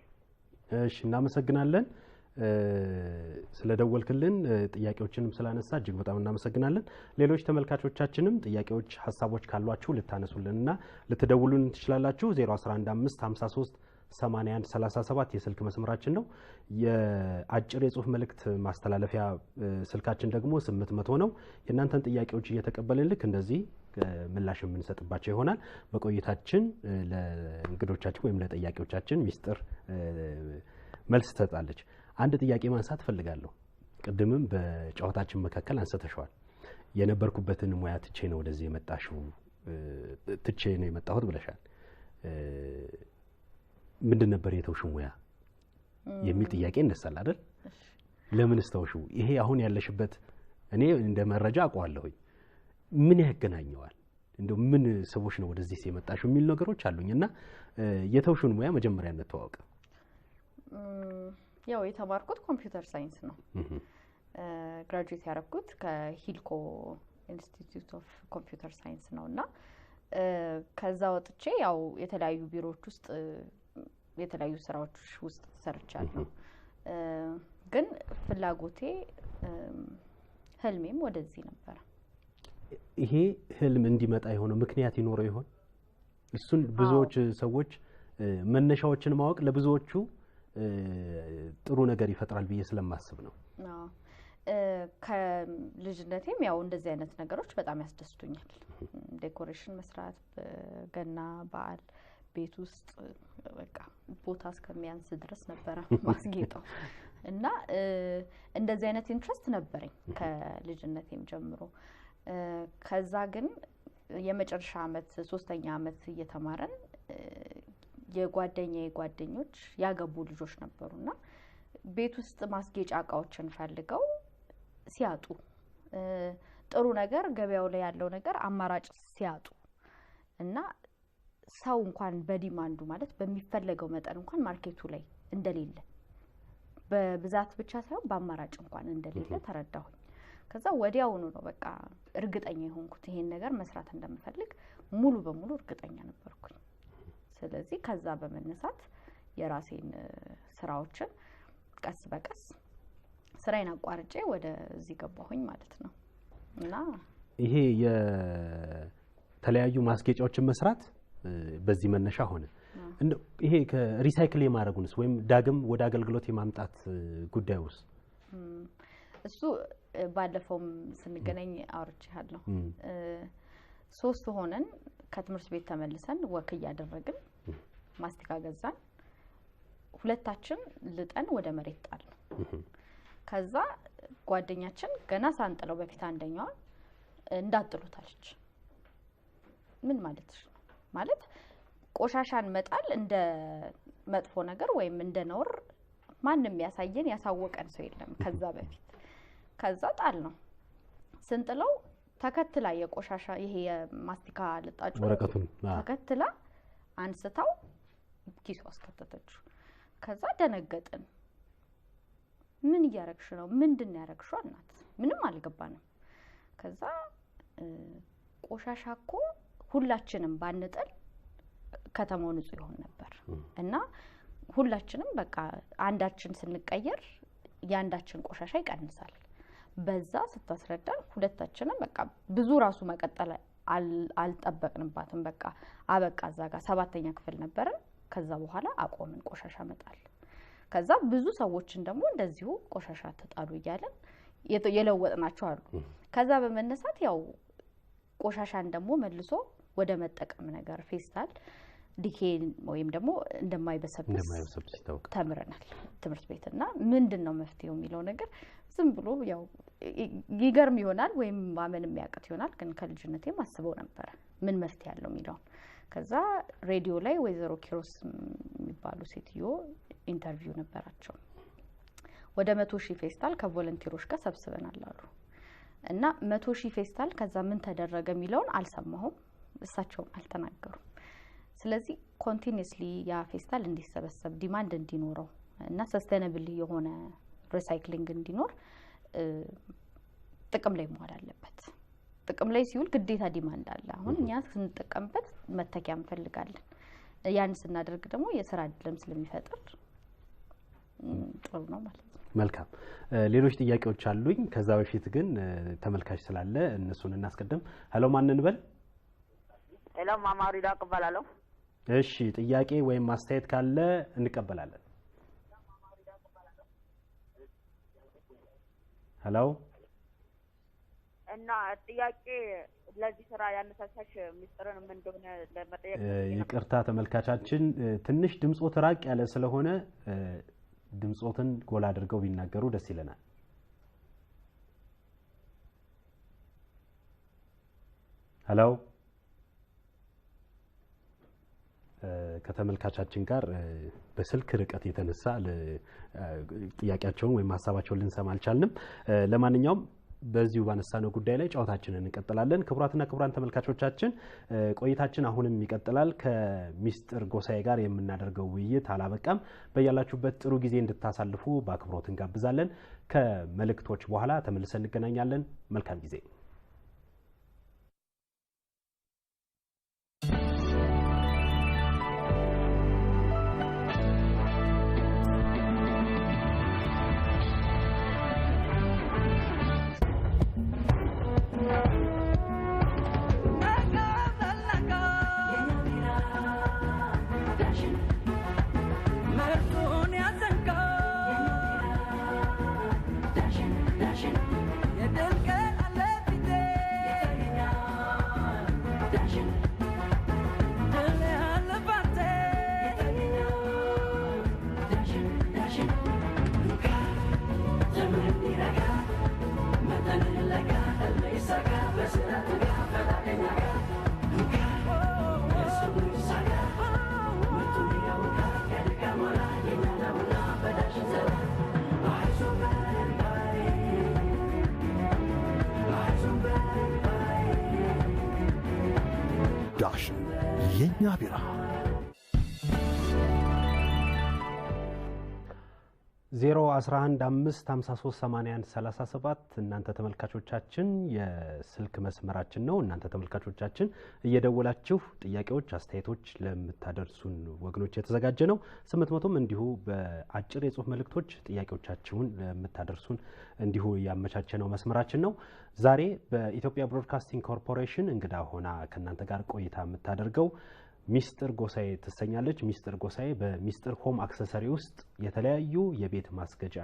እሺ፣ እናመሰግናለን ስለደወልክልን፣ ጥያቄዎችንም ስላነሳ እጅግ በጣም እናመሰግናለን። ሌሎች ተመልካቾቻችንም ጥያቄዎች፣ ሐሳቦች ካሏችሁ ልታነሱልንና ልትደውሉን ትችላላችሁ። 0155538137 የስልክ መስመራችን ነው። የአጭር የጽሁፍ መልእክት ማስተላለፊያ ስልካችን ደግሞ 800 ነው። የእናንተን ጥያቄዎች እየተቀበልን ልክ እንደዚህ ምላሽ የምንሰጥባቸው ይሆናል። በቆይታችን ለእንግዶቻችን ወይም ለጥያቄዎቻችን ሚስጥር መልስ ትሰጣለች። አንድ ጥያቄ ማንሳት ፈልጋለሁ። ቅድምም በጨዋታችን መካከል አንስተሽዋል። የነበርኩበትን ሙያ ትቼ ነው ወደዚህ የመጣሽው፣ ትቼ ነው የመጣሁት ብለሻል። ምንድን ነበር የተውሽው ሙያ የሚል ጥያቄ ይነሳል አይደል? ለምን ስተውሽው? ይሄ አሁን ያለሽበት እኔ እንደ መረጃ አውቀዋለሁኝ። ምን ያገናኘዋል? እንደው ምን ሰዎች ነው ወደዚህ የመጣሽው የሚል ነገሮች አሉኝና የተውሽውን ሙያ መጀመሪያ እንተዋወቅ። ያው የተማርኩት ኮምፒውተር ሳይንስ ነው። ግራጁዌት ያደረኩት ከሂልኮ ኢንስቲትዩት ኦፍ ኮምፒውተር ሳይንስ ነውና ከዛ ወጥቼ ያው የተለያዩ ቢሮዎች ውስጥ የተለያዩ ስራዎች ውስጥ ሰርቻለሁ። ግን ፍላጎቴ ህልሜም ወደዚህ ነበር። ይሄ ህልም እንዲመጣ የሆነ ምክንያት ይኖረው ይሆን? እሱን ብዙዎች ሰዎች መነሻዎችን ማወቅ ለብዙዎቹ ጥሩ ነገር ይፈጥራል ብዬ ስለማስብ ነው። ከልጅነቴም ያው እንደዚህ አይነት ነገሮች በጣም ያስደስቱኛል። ዴኮሬሽን መስራት፣ በገና በዓል ቤት ውስጥ በቃ ቦታ እስከሚያንስ ድረስ ነበር ማስጌጠው እና እንደዚህ አይነት ኢንትረስት ነበረኝ ከልጅነቴም ጀምሮ። ከዛ ግን የመጨረሻ አመት 3ኛ አመት እየተማረን የጓደኛዬ ጓደኞች ያገቡ ልጆች ነበሩና ቤት ውስጥ ማስጌጫ እቃዎችን ፈልገው ሲያጡ ጥሩ ነገር ገበያው ላይ ያለው ነገር አማራጭ ሲያጡ እና ሰው እንኳን በዲማንዱ ማለት በሚፈለገው መጠን እንኳን ማርኬቱ ላይ እንደሌለ በብዛት ብቻ ሳይሆን በአማራጭ እንኳን እንደሌለ ተረዳሁኝ። ከዛ ወዲያውኑ ነው በቃ እርግጠኛ የሆንኩት ይሄን ነገር መስራት እንደምፈልግ ሙሉ በሙሉ እርግጠኛ ነበርኩኝ። ስለዚህ ከዛ በመነሳት የራሴን ስራዎችን ቀስ በቀስ ስራዬን አቋርጬ ወደዚህ ገባሁኝ ማለት ነው። እና ይሄ የተለያዩ ማስጌጫዎችን መስራት በዚህ መነሻ ሆነ። ይሄ ከሪሳይክል የማድረጉንስ ወይም ዳግም ወደ አገልግሎት የማምጣት ጉዳዩስ? እሱ ባለፈውም ስንገናኝ አውርቼሃለሁ። 3 ሆነን ከትምህርት ቤት ተመልሰን ወክ እያደረግን ማስቲካ ገዛን። 2ታችን ልጠን ወደ መሬት ጣልን። ከዛ ጓደኛችን ገና ሳንጥለው በፊት አንደኛዋ እንዳጥሉታለች። ምን ማለት ነው? ማለት ቆሻሻን መጣል እንደ መጥፎ ነገር ወይም እንደ ነውር ማንንም ያሳየን ያሳወቀን ሰው የለም ከዛ በፊት። ከዛ ጣል ነው ስንጥለው ተከትላ የቆሻሻ ይሄ የማስቲካ ልጣጩ ወረቀቱን ተከትላ አንስታው ኪሱ አስከተተችው። ከዛ ደነገጥን። ምን እያረግሽ ነው? ምንድን ነው ያረግሽው? እናት ምንም አልገባንም። ከዛ ቆሻሻ እኮ ሁላችንም ባንጥል ከተማው ንጹህ ይሆን ነበር እና ሁላችንም በቃ አንዳችን ስንቀየር ያንዳችን ቆሻሻ ይቀንሳል። በዛ ስታስረዳን 2ታችንም በቃ ብዙ ራሱ መቀጠል አልጠበቅንባትም። በቃ አበቃ። እዛ ጋር 7ኛ ክፍል ነበርን። ከዛ በኋላ አቆምን ቆሻሻ መጣል። ከዛ ብዙ ሰዎችን ደግሞ እንደዚሁ ቆሻሻ ተጣሉ እያለን የለወጥናቸው አሉ። ከዛ በመነሳት ያው ቆሻሻን ደግሞ መልሶ ወደ መጠቀም ነገር ፌስታል ዲኬ ወይም ደግሞ እንደማይበሰብስ ተምረናል ትምህርት ቤትና ምንድነው መፍትሄው የሚለው ነገር ዝም ብሎ ያው ይገርም ይሆናል ወይም ማመን የሚያቀት ይሆናል። ግን ከልጅነቴ ማስበው ነበር ምን መፍትሄ ያለው የሚለው። ከዛ ሬዲዮ ላይ ወይዘሮ ኪሮስ የሚባሉ ሴትዮ ኢንተርቪው ነበራቸው። ወደ 100,000 ፌስታል ከቮለንቲሮች ጋር ሰብስበናል አሉ እና 100,000 ፌስታል ከዛ ምን ተደረገ የሚለውን አልሰማሁም፣ እሳቸውም አልተናገሩም። ስለዚህ ኮንቲኒየስሊ ያ ፌስታል እንዲሰበሰብ ዲማንድ እንዲኖረው እና ሰስቴናብል የሆነ ሪሳይክሊንግ እንዲኖር ጥቅም ላይ መዋል አለበት። ጥቅም ላይ ሲውል ግዴታ ዲማንድ አለ። አሁን እኛ ስንጠቀምበት መተኪያ እንፈልጋለን። ያን ስናደርግ ደግሞ የሥራ ዕድልም ስለሚፈጥር ጥሩ ነው ማለት ነው። መልካም። ሌሎች ጥያቄዎች አሉኝ። ከዛ በፊት ግን ተመልካች ስላለ እነሱን እናስቀድም። ሄሎ ማን እንበል? ሄሎ ማማሪዳ እቀበላለሁ። እሺ ጥያቄ ወይም ማስተያየት ካለ እንቀበላለን። ሄሎ እና ጥያቄ ለዚህ ስራ ያነሳሳሽ ሚስጥርን ምን እንደሆነ ለመጠየቅ ይቅርታ ተመልካቻችን ትንሽ ድምጾት ራቅ ያለ ስለሆነ ድምጾትን ጎላ አድርገው ቢናገሩ ደስ ይለናል። ሄሎ ከተመልካቻችን ጋር በስልክ ርቀት የተነሳ ጥያቄያቸውን ወይም ሐሳባቸውን ልንሰማ አልቻልንም። ለማንኛውም በዚሁ ባነሳነው ጉዳይ ላይ ጨዋታችንን እንቀጥላለን። ክቡራትና ክቡራን ተመልካቾቻችን ቆይታችን አሁንም ይቀጥላል። ከሚስጥር ጎሳዬ ጋር የምናደርገው ውይይት አላበቃም። በያላችሁበት ጥሩ ጊዜ እንድታሳልፉ በአክብሮት እንጋብዛለን። ከመልእክቶች በኋላ ተመልሰን እንገናኛለን። መልካም ጊዜ። ዳሽን የኛ ቢራ 011553837 እናንተ ተመልካቾቻችን የስልክ መስመራችን ነው። እናንተ ተመልካቾቻችን እየደወላችሁ ጥያቄዎች፣ አስተያየቶች ለምታደርሱን ወገኖች የተዘጋጀ ነው። 800ም እንዲሁ በአጭር የጽሁፍ መልእክቶች ጥያቄዎቻችሁን ለምታደርሱን እንዲሁ ያመቻቸነው መስመራችን ነው። ዛሬ በኢትዮጵያ ብሮድካስቲንግ ኮርፖሬሽን እንግዳ ሆና ከናንተ ጋር ቆይታ የምታደርገው ሚስጥር ጎሳዬ ትሰኛለች። ሚስጥር ጎሳዬ በሚስጥር ሆም አክሰሰሪ ውስጥ የተለያዩ የቤት ማስገጃ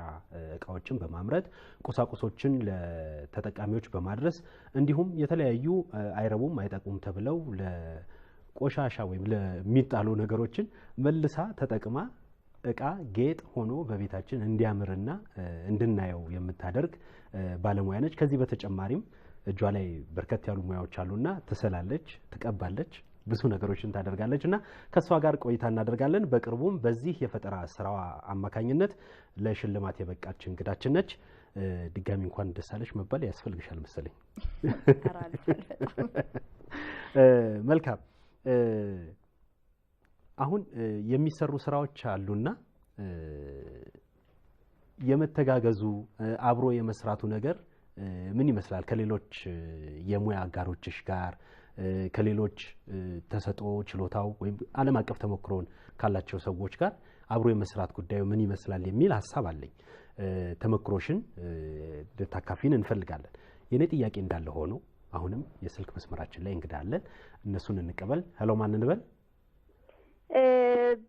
እቃዎችን በማምረት ቁሳቁሶችን ለተጠቃሚዎች በማድረስ እንዲሁም የተለያዩ አይረቡም አይጠቁም ተብለው ለቆሻሻ ወይም ለሚጣሉ ነገሮችን መልሳ ተጠቅማ እቃ ጌጥ ሆኖ በቤታችን እንዲያምርና እንድናየው የምታደርግ ባለሙያ ነች። ከዚህ በተጨማሪም እጇ ላይ በርከት ያሉ ሙያዎች አሉና ትሰላለች፣ ትቀባለች፣ ብዙ ነገሮችን ታደርጋለችና ከሷ ጋር ቆይታ እናደርጋለን። በቅርቡም በዚህ የፈጠራ ስራዋ አማካኝነት ለሽልማት የበቃች እንግዳችን ነች። ድጋሚ እንኳን ደስ አለሽ መባል ያስፈልግሻል መሰለኝ። መልካም። አሁን የሚሰሩ ስራዎች አሉና የመተጋገዙ አብሮ የመስራቱ ነገር ምን ይመስላል? ከሌሎች የሙያ አጋሮችሽ ጋር ከሌሎች ተሰጥኦ ችሎታው ወይም ዓለም አቀፍ ተሞክሮን ካላቸው ሰዎች ጋር አብሮ የመስራት ጉዳዩ ምን ይመስላል የሚል ሐሳብ አለኝ። ተሞክሮሽን ልታካፊን እንፈልጋለን። የኔ ጥያቄ እንዳለ ሆኖ አሁንም የስልክ መስመራችን ላይ እንግዳ አለን። እነሱን እንቀበል። ሄሎ፣ ማን እንበል?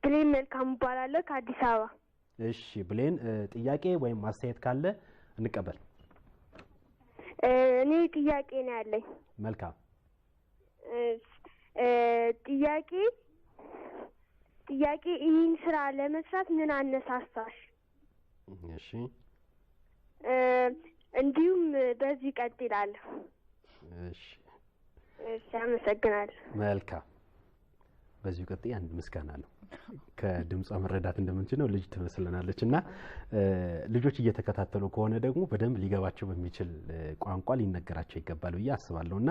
ብሌን መልካም እባላለሁ ከአዲስ አበባ። እሺ ብሌን፣ ጥያቄ ወይም ማስተያየት ካለ እንቀበል። እኔ ጥያቄ ነው ያለኝ። መልካም። ጥያቄ ይህን ስራ ለመስራት ምን አነሳሳሽ? እሺ፣ እንዲሁም በዚህ ቀጥላለሁ። እሺ፣ አመሰግናለሁ። መልካም። በዚህ ቀጥይ አንድ ምስጋና ነው። ከድምጿ መረዳት እንደምንችለው ልጅ ትመስለናለች እና ልጆች እየተከታተሉ ከሆነ ደግሞ በደንብ ሊገባቸው በሚችል ቋንቋ ሊነገራቸው ይገባል ብዬ አስባለሁና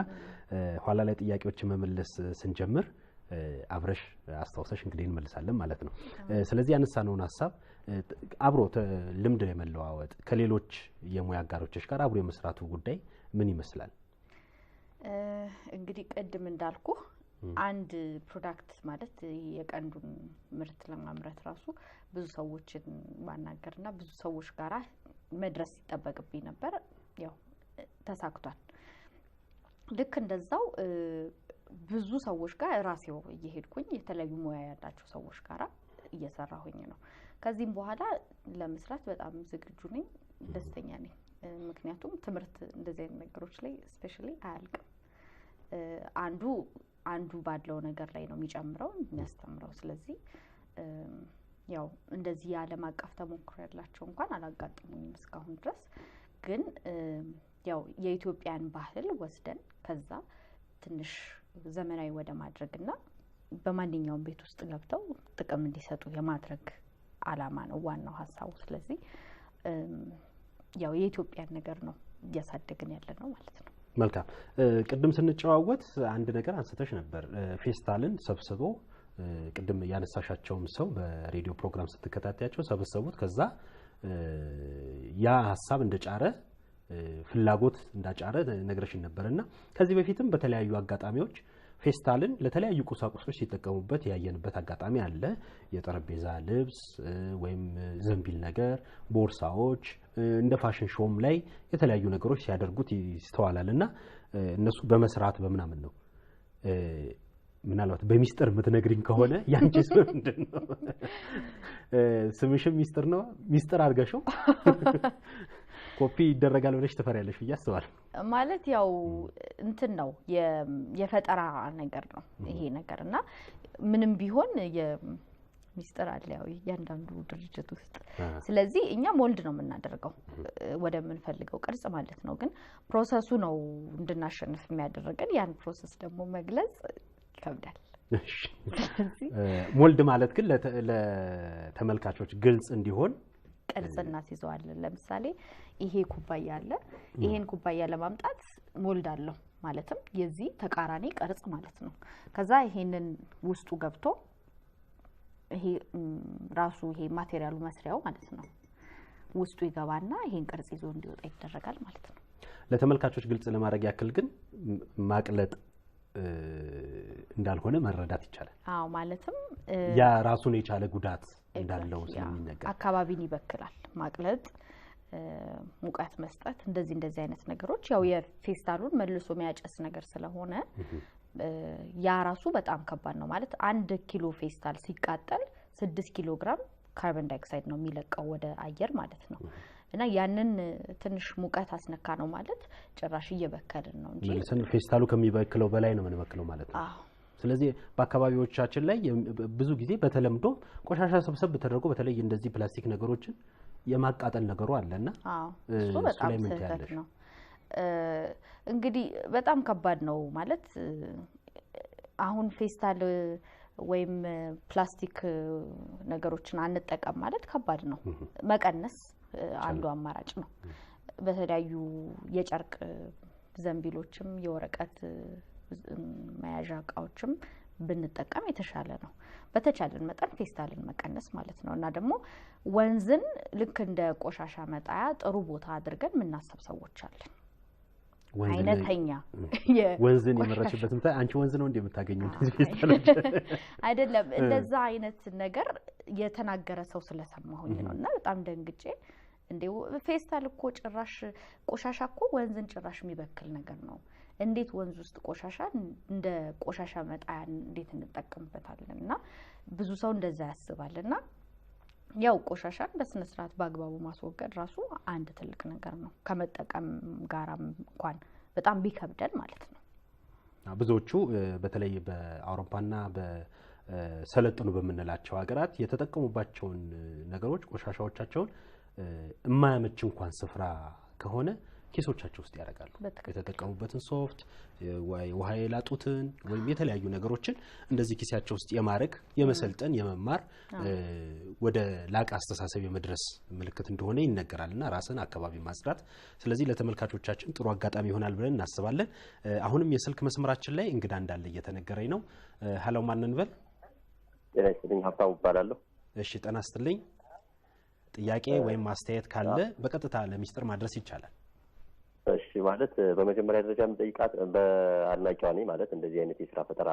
ኋላ ላይ ጥያቄዎችን መመለስ ስንጀምር አብረሽ አስተዋውሰሽ እንግዲህ እንመልሳለን ማለት ነው። ስለዚህ ያነሳነውን ሐሳብ አብሮ ልምድ የመለዋወጥ ከሌሎች የሙያ አጋሮችሽ ጋር አብሮ የመስራቱ ጉዳይ ምን ይመስላል? እንግዲህ ቀድም እንዳልኩ አንድ ፕሮዳክት ማለት የቀንዱን ምርት ለማምረት ራሱ ብዙ ሰዎችን ማናገርና ብዙ ሰዎች ጋር መድረስ ይጠበቅብኝ ነበር። ያው ተሳክቷል። ልክ እንደዛው ብዙ ሰዎች ጋር ራሴው እየሄድኩኝ የተለያዩ ሙያ ያላቸው ሰዎች ጋር እየሰራሁኝ ነው። ከዚህም በኋላ ለመስራት በጣም ዝግጁ ነኝ፣ ደስተኛ ነኝ። ምክንያቱም ትምህርት እንደዚህ አይነት ነገሮች ላይ ስፔሻሊ አያልቅም። አንዱ ባለው ነገር ላይ ነው የሚጨምረው የሚያስተምረው። ስለዚህ ያው እንደዚህ የዓለም አቀፍ ተሞክሮ ያላቸው እንኳን አላጋጠሙኝም እስካሁን ድረስ። ግን ያው የኢትዮጵያን ባህል ወስደን ከዛ ትንሽ ዘመናዊ ወደ ማድረግና በማንኛውም ቤት ውስጥ ገብተው ጥቅም እንዲሰጡ የማድረግ አላማ ነው ዋናው ሐሳቡ። ስለዚህ ያው የኢትዮጵያን ነገር ነው እያሳደግን ያለ ነው ማለት ነው። መልካም ቅድም ስንጨዋወት አንድ ነገር አንስተሽ ነበር ፌስታልን ሰብስቦ ቅድም ያነሳሻቸውም ሰው በሬዲዮ ፕሮግራም ስትከታተያቸው ሰበሰቡት ከዛ ያ ሐሳብ እንደጫረ ፍላጎት እንዳጫረ ነግረሽን ነበርና ከዚህ በፊትም በተለያዩ አጋጣሚዎች ፌስታልን ለተለያዩ ቁሳቁሶች ሲጠቀሙበት ያየንበት አጋጣሚ አለ የጠረጴዛ ልብስ ወይም ዘንቢል ነገር ቦርሳዎች እንደ ፋሽን ሾም ላይ የተለያዩ ነገሮች ሲያደርጉት ይስተዋላልና እነሱ በመስራት በመናምን ነው ምናልባት በሚስጥር ምትነግሪኝ ከሆነ ያንቺስ ምንድነው ስምሽም ሚስጥር ነው ሚስጥር አድርገሽው ኮፒ ይደረጋል ብለሽ ተፈሪያለሽ ያስባል ማለት ያው እንትን ነው የፈጠራ ነገር ነው ይሄ ነገርና ምንም ቢሆን የሚስጥር አለ ያው ያንዳንዱ ድርጅት ውስጥ ስለዚህ እኛ ሞልድ ነው የምናደርገው ወደ ምን ፈልገው ቅርጽ ማለት ነው ግን ፕሮሰሱ ነው እንድናሸንፍ የሚያደርገን ያን ፕሮሰስ ደግሞ መግለጽ ይከብዳል ሞልድ ማለት ግን ለተመልካቾች ግልጽ እንዲሆን ቅርጽና ሲዘዋለን ለምሳሌ ይሄ ኩባያ አለ ይሄን ኩባያ ለማምጣት ሞልድ አለው ማለትም የዚህ ተቃራኒ ቅርጽ ማለት ነው ከዛ ይሄንን ውስጡ ገብቶ ይሄ ራሱ ይሄ ማቴሪያሉ መስሪያው ማለት ነው ውስጡ ይገባና ይሄን ቅርጽ ይዞ እንዲወጣ ይደረጋል ማለት ነው ለተመልካቾች ግልጽ ለማድረግ ያክል ግን ማቅለጥ እንዳልሆነ መረዳት ይቻላል አዎ ማለትም ያ ራሱን የቻለ ጉዳት እንዳለው ስለሚነገር አካባቢን ይበክላል ማቅለጥ ሙቀት መስጠት እንደዚህ አይነት ነገሮች ያው የፌስታሉን መልሶ የሚያጨስ ነገር ስለሆነ ያ ራሱ በጣም ከባድ ነው ማለት 1 ኪሎ ፌስታል ሲቃጠል 6 ኪሎ ግራም ካርቦን ዳይኦክሳይድ ነው የሚለቀው ወደ አየር ማለት ነው እና ያንን ትንሽ ሙቀት አስነካ ነው ማለት ጭራሽ እየበከልን ነው እንጂ መልሰን ፌስታሉ ከሚበክለው በላይ ነው የምንበክለው ማለት ነው ስለዚህ በአካባቢዎቻችን ላይ ብዙ ጊዜ በተለምዶ ቆሻሻ ሰብሰብ ተደርጎ በተለይ እንደዚህ ፕላስቲክ ነገሮችን የማቃጠል ነገሩ አለና እሱ በጣም ስህተት ነው እንግዲህ በጣም ከባድ ነው ማለት አሁን ፌስታል ወይም ፕላስቲክ ነገሮችን አንጠቀም ማለት ከባድ ነው መቀነስ አንዱ አማራጭ ነው በተለያዩ የጨርቅ ዘንቢሎችም የወረቀት መያዣ እቃዎችም ብንጠቀም የተሻለ ነው በተቻለን መጠን ፌስታልን መቀነስ ማለት ነውና ደግሞ ወንዝን ልክ እንደ ቆሻሻ መጣያ ጥሩ ቦታ አድርገን ምናሰብ ሰዎች አለን አይነተኛ ወንዝን የመረችበትም ታይ አንቺ ወንዝ ነው እንደምታገኙ አይደለም እንደዛ አይነት ነገር የተናገረ ሰው ስለሰማሁኝ ነውና በጣም ደንግጬ እንደው ፌስታል እኮ ጭራሽ ቆሻሻ እኮ ወንዝን ጭራሽ የሚበክል ነገር ነው እንዴት ወንዝ ውስጥ ቆሻሻ እንደ ቆሻሻ መጣያ እንዴት እንጠቀምበታለንና ብዙ ሰው እንደዛ ያስባልና ያው ቆሻሻን በስነ ስርዓት ባግባቡ ማስወገድ ራሱ አንድ ትልቅ ነገር ነው ከመጠቀም ጋራም እንኳን በጣም ቢከብደን ማለት ነው ብዙዎቹ በተለይ በአውሮፓና በሰለጠኑ በመነላቸው ሀገራት የተጠቀሙባቸውን ነገሮች ቆሻሻዎቻቸውን የማያመች እንኳን ስፍራ ከሆነ ኪሶቻቸው ውስጥ ያደርጋሉ የተጠቀሙበትን ሶፍት ውሃ የላጡትን ወይም የተለያዩ ነገሮችን እንደዚህ ኪሳቸው ውስጥ የማረግ የመሰልጠን የመማር ወደ ላቅ አስተሳሰብ የመድረስ ምልክት እንደሆነ ይነገራልና ራስን አካባቢ ማጽዳት ስለዚህ ለተመልካቾቻችን ጥሩ አጋጣሚ ይሆናል ብለን እናስባለን አሁንም የስልክ መስመራችን ላይ እንግዳ እንዳለ እየተነገረኝ ነው ሄሎ ማንን በል ጤና ይስጥልኝ ሀብታሙ እባላለሁ እሺ ጤና ይስጥልኝ ጥያቄ ወይም ማስተያየት ካለ በቀጥታ ለሚስጥር ማድረስ ይቻላል እሺ ማለት በመጀመሪያ ደረጃ የምጠይቃት በአድናቂዋ ነኝ ማለት እንደዚህ አይነት የሥራ ፈጠራ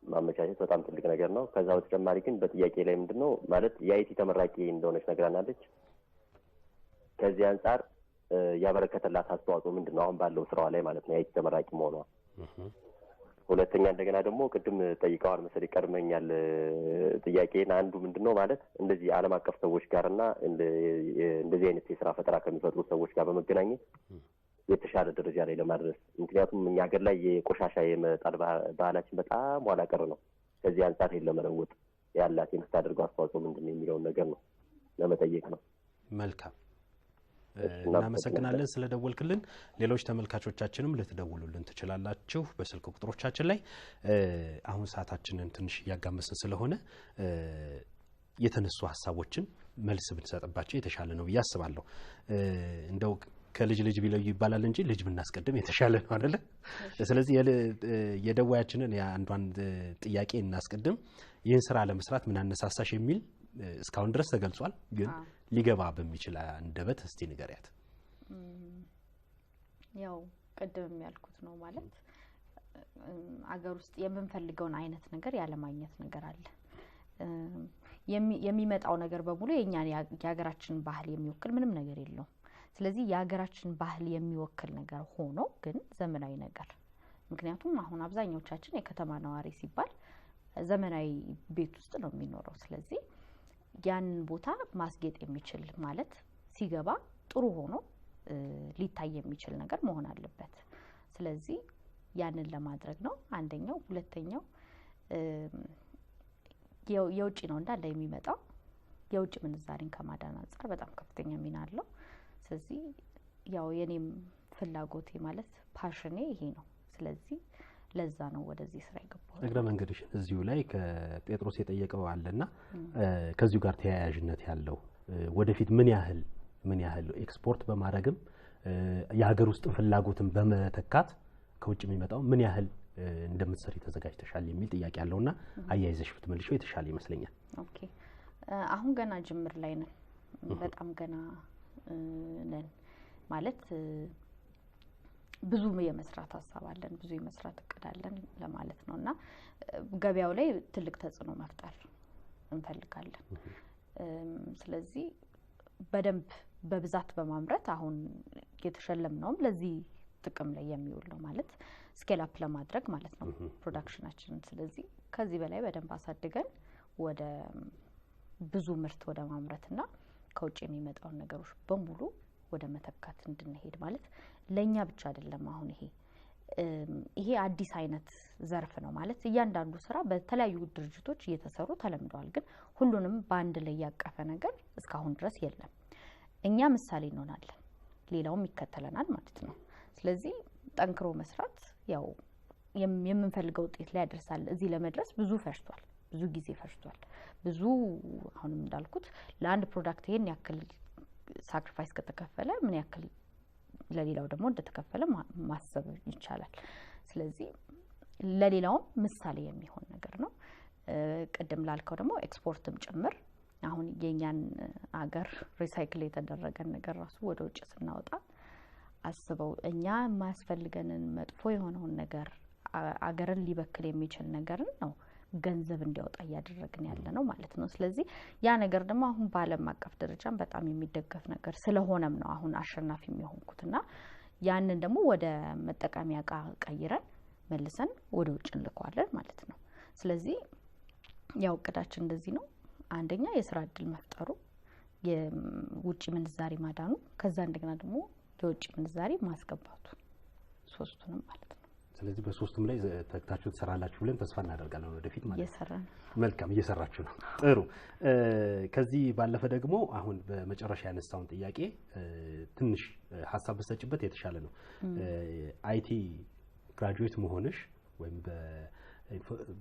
ማመቻቸት በጣም ትልቅ ነገር ነው ከዛ በተጨማሪ ግን በጥያቄ ላይ ምንድነው ማለት የአይቲ ተመራቂ እንደሆነች ነግራናለች ከዚህ አንፃር ያበረከተላት አስተዋጽኦ ምንድነው አሁን ባለው ስራዋ ላይ ማለት ነው የአይቲ ተመራቂ መሆኗ ሁለተኛ እንደገና ደግሞ ቅድም ጠይቀዋል መሰለኝ ቀድመኛል ጥያቄና አንዱ ምንድነው ማለት እንደዚህ ዓለም አቀፍ ሰዎች ጋርና እንደዚህ አይነት የሥራ ፈጠራ ከሚፈጥሩ ሰዎች ጋር በመገናኘት የተሻለ ደረጃ ላይ ለማድረስ ምክንያቱም እኛ ሀገር ላይ የቆሻሻ የመጣል ባህላችን በጣም ኋላ ቀር ነው ከዚህ አንፃር ለመለወጥ ያላት የምታደርገው አስተዋጽኦ ምንድነው የሚለውን ነገር ነው ለመጠየቅ ነው መልካም እናመሰግናለን ስለደወልክልን ሌሎች ተመልካቾቻችንም ልትደውሉልን ትችላላችሁ በስልክ ቁጥሮቻችን ላይ አሁን ሰዓታችንን ትንሽ ያጋመስን ስለሆነ የተነሱ ሐሳቦችን መልስ ብንሰጥባቸው የተሻለ ነው ብዬ አስባለሁ። እንደው ከልጅ ልጅ ቢለዩ ይባላል እንጂ ልጅ ብናስቀድም የተሻለ ነው አይደለ? ስለዚህ የደዋያችንን አንዷን ጥያቄ እናስቀድም። ይህን ስራ ለመስራት ምን አነሳሳሽ የሚል እስካሁን ድረስ ተገልጿል። ግን ሊገባ በሚችል አንደበት እስቲ ንገሪያት። ያው ቅድም ያልኩት ነው ማለት አገር ውስጥ የምንፈልገውን አይነት ነገር ያለ ማግኘት ነገር አለ። የሚመጣው ነገር በሙሉ የኛን የሀገራችን ባህል የሚወክል ምንም ነገር የለውም። ስለዚህ የሀገራችን ባህል የሚወክል ነገር ሆኖ ግን ዘመናዊ ነገር ምክንያቱም አሁን አብዛኞቻችን የከተማ ነዋሪ ሲባል ዘመናዊ ቤት ውስጥ ነው የሚኖረው። ስለዚህ ያን ቦታ ማስጌጥ የሚችል ማለት ሲገባ ጥሩ ሆኖ ሊታይ የሚችል ነገር መሆን አለበት። ስለዚህ ያንን ለማድረግ ነው አንደኛው። ሁለተኛው የውጪ ነው እንዳለ የሚመጣው የውጪ ምንዛሬን ከማዳን አንፃር በጣም ከፍተኛ ሚና አለው። ስለዚህ ያው የኔም ፍላጎቴ ማለት ፓሽኔ ይሄ ነው። ስለዚህ ለዛ ነው ወደዚህ ስራ የገባው። እግረ መንገድሽ እዚሁ ላይ ከጴጥሮስ የጠየቀው አለና ከዚሁ ጋር ተያያዥነት ያለው ወደፊት ምን ያህል ኤክስፖርት በማድረግም የሀገር ውስጥ ፍላጎትን በመተካት ከውጭ የሚመጣው ምን ያህል እንደምትሰሪ ተዘጋጅተሻል የሚል ጥያቄ አለውና አያይዘሽ ብትመልሺው የተሻለ ይመስለኛል። ኦኬ አሁን ገና ጅምር ላይ ነን። በጣም ገና ነን ማለት ብዙ የመስራት ሀሳብ አለን፣ ብዙ የመስራት እቅድ አለን ለማለት ነውና ገበያው ላይ ትልቅ ተጽዕኖ መፍጠር እንፈልጋለን። ስለዚህ በደንብ በብዛት በማምረት አሁን የተሸለምነውም ለዚህ ጥቅም ላይ የሚውል ነው ማለት ስኬል አፕ ለማድረግ ማለት ነው ፕሮዳክሽናችንን። ስለዚህ ከዚህ በላይ በደንብ አሳድገን ወደ ብዙ ምርት ወደ ማምረትና ከውጭ የሚመጣውን ነገሮች በሙሉ ወደ መተካት እንድንሄድ ማለት ለኛ ብቻ አይደለም። አሁን ይሄ አዲስ አይነት ዘርፍ ነው ማለት እያንዳንዱ ስራ በተለያዩ ድርጅቶች እየተሰሩ ተለምደዋል። ግን ሁሉንም በአንድ ላይ ያቀፈ ነገር እስካሁን ድረስ የለም። እኛ ምሳሌ እንሆናለን፣ ሌላውም ይከተለናል ማለት ነው። ስለዚህ ጠንክሮ መስራት ያው የምንፈልገው ውጤት ላይ ያደርሳል። እዚህ ለመድረስ ብዙ ፈጅቷል፣ ብዙ ጊዜ ፈጅቷል። ብዙ አሁንም እንዳልኩት ለአንድ ፕሮዳክት ይሄን ያክል ሳክሪፋይስ ከተከፈለ ምን ያክል ለሌላው ደግሞ እንደተከፈለ ማሰብ ይቻላል። ስለዚህ ለሌላውም ምሳሌ የሚሆን ነገር ነው። ቅድም ላልከው ደግሞ ኤክስፖርትም ጭምር አሁን የኛን አገር ሪሳይክል የተደረገን ነገር ራሱ ወደ ውጭ ስናወጣ አስበው እኛ ማስፈልገንን መጥፎ የሆነውን ነገር አገርን ሊበክል የሚችል ነገርን ነው ገንዘብ እንዲያወጣ ያደረግን ያለ ነው ማለት ነው። ስለዚህ ያ ነገር ደግሞ አሁን በዓለም አቀፍ ደረጃም በጣም የሚደገፍ ነገር ስለሆነም ነው አሁን አሸናፊ የሚሆንኩትና ያንን ደግሞ ወደ መጠቀሚያ ዕቃ ቀይረን መልሰን ወደ ውጭ እንልከዋለን ማለት ነው። ስለዚህ ያው እቅዳችን እንደዚህ ነው። አንደኛ የስራ እድል መፍጠሩ፣ የውጭ ምንዛሪ ማዳኑ፣ ከዛ እንደገና ደግሞ የውጭ ምንዛሪ ማስገባቱ፣ ሶስቱንም ማለት ነው። ስለዚህ በሶስቱም ላይ ተክታችሁ ትሰራላችሁ ብለን ተስፋ እናደርጋለን ወደፊት ማለት ነው። እየሰራን መልካም እየሰራችሁ ነው። ጥሩ። ከዚህ ባለፈ ደግሞ አሁን በመጨረሻ ያነሳውን ጥያቄ ትንሽ ሀሳብ በሰጭበት የተሻለ ነው። አይቲ ግራጁዌት መሆንሽ ወይም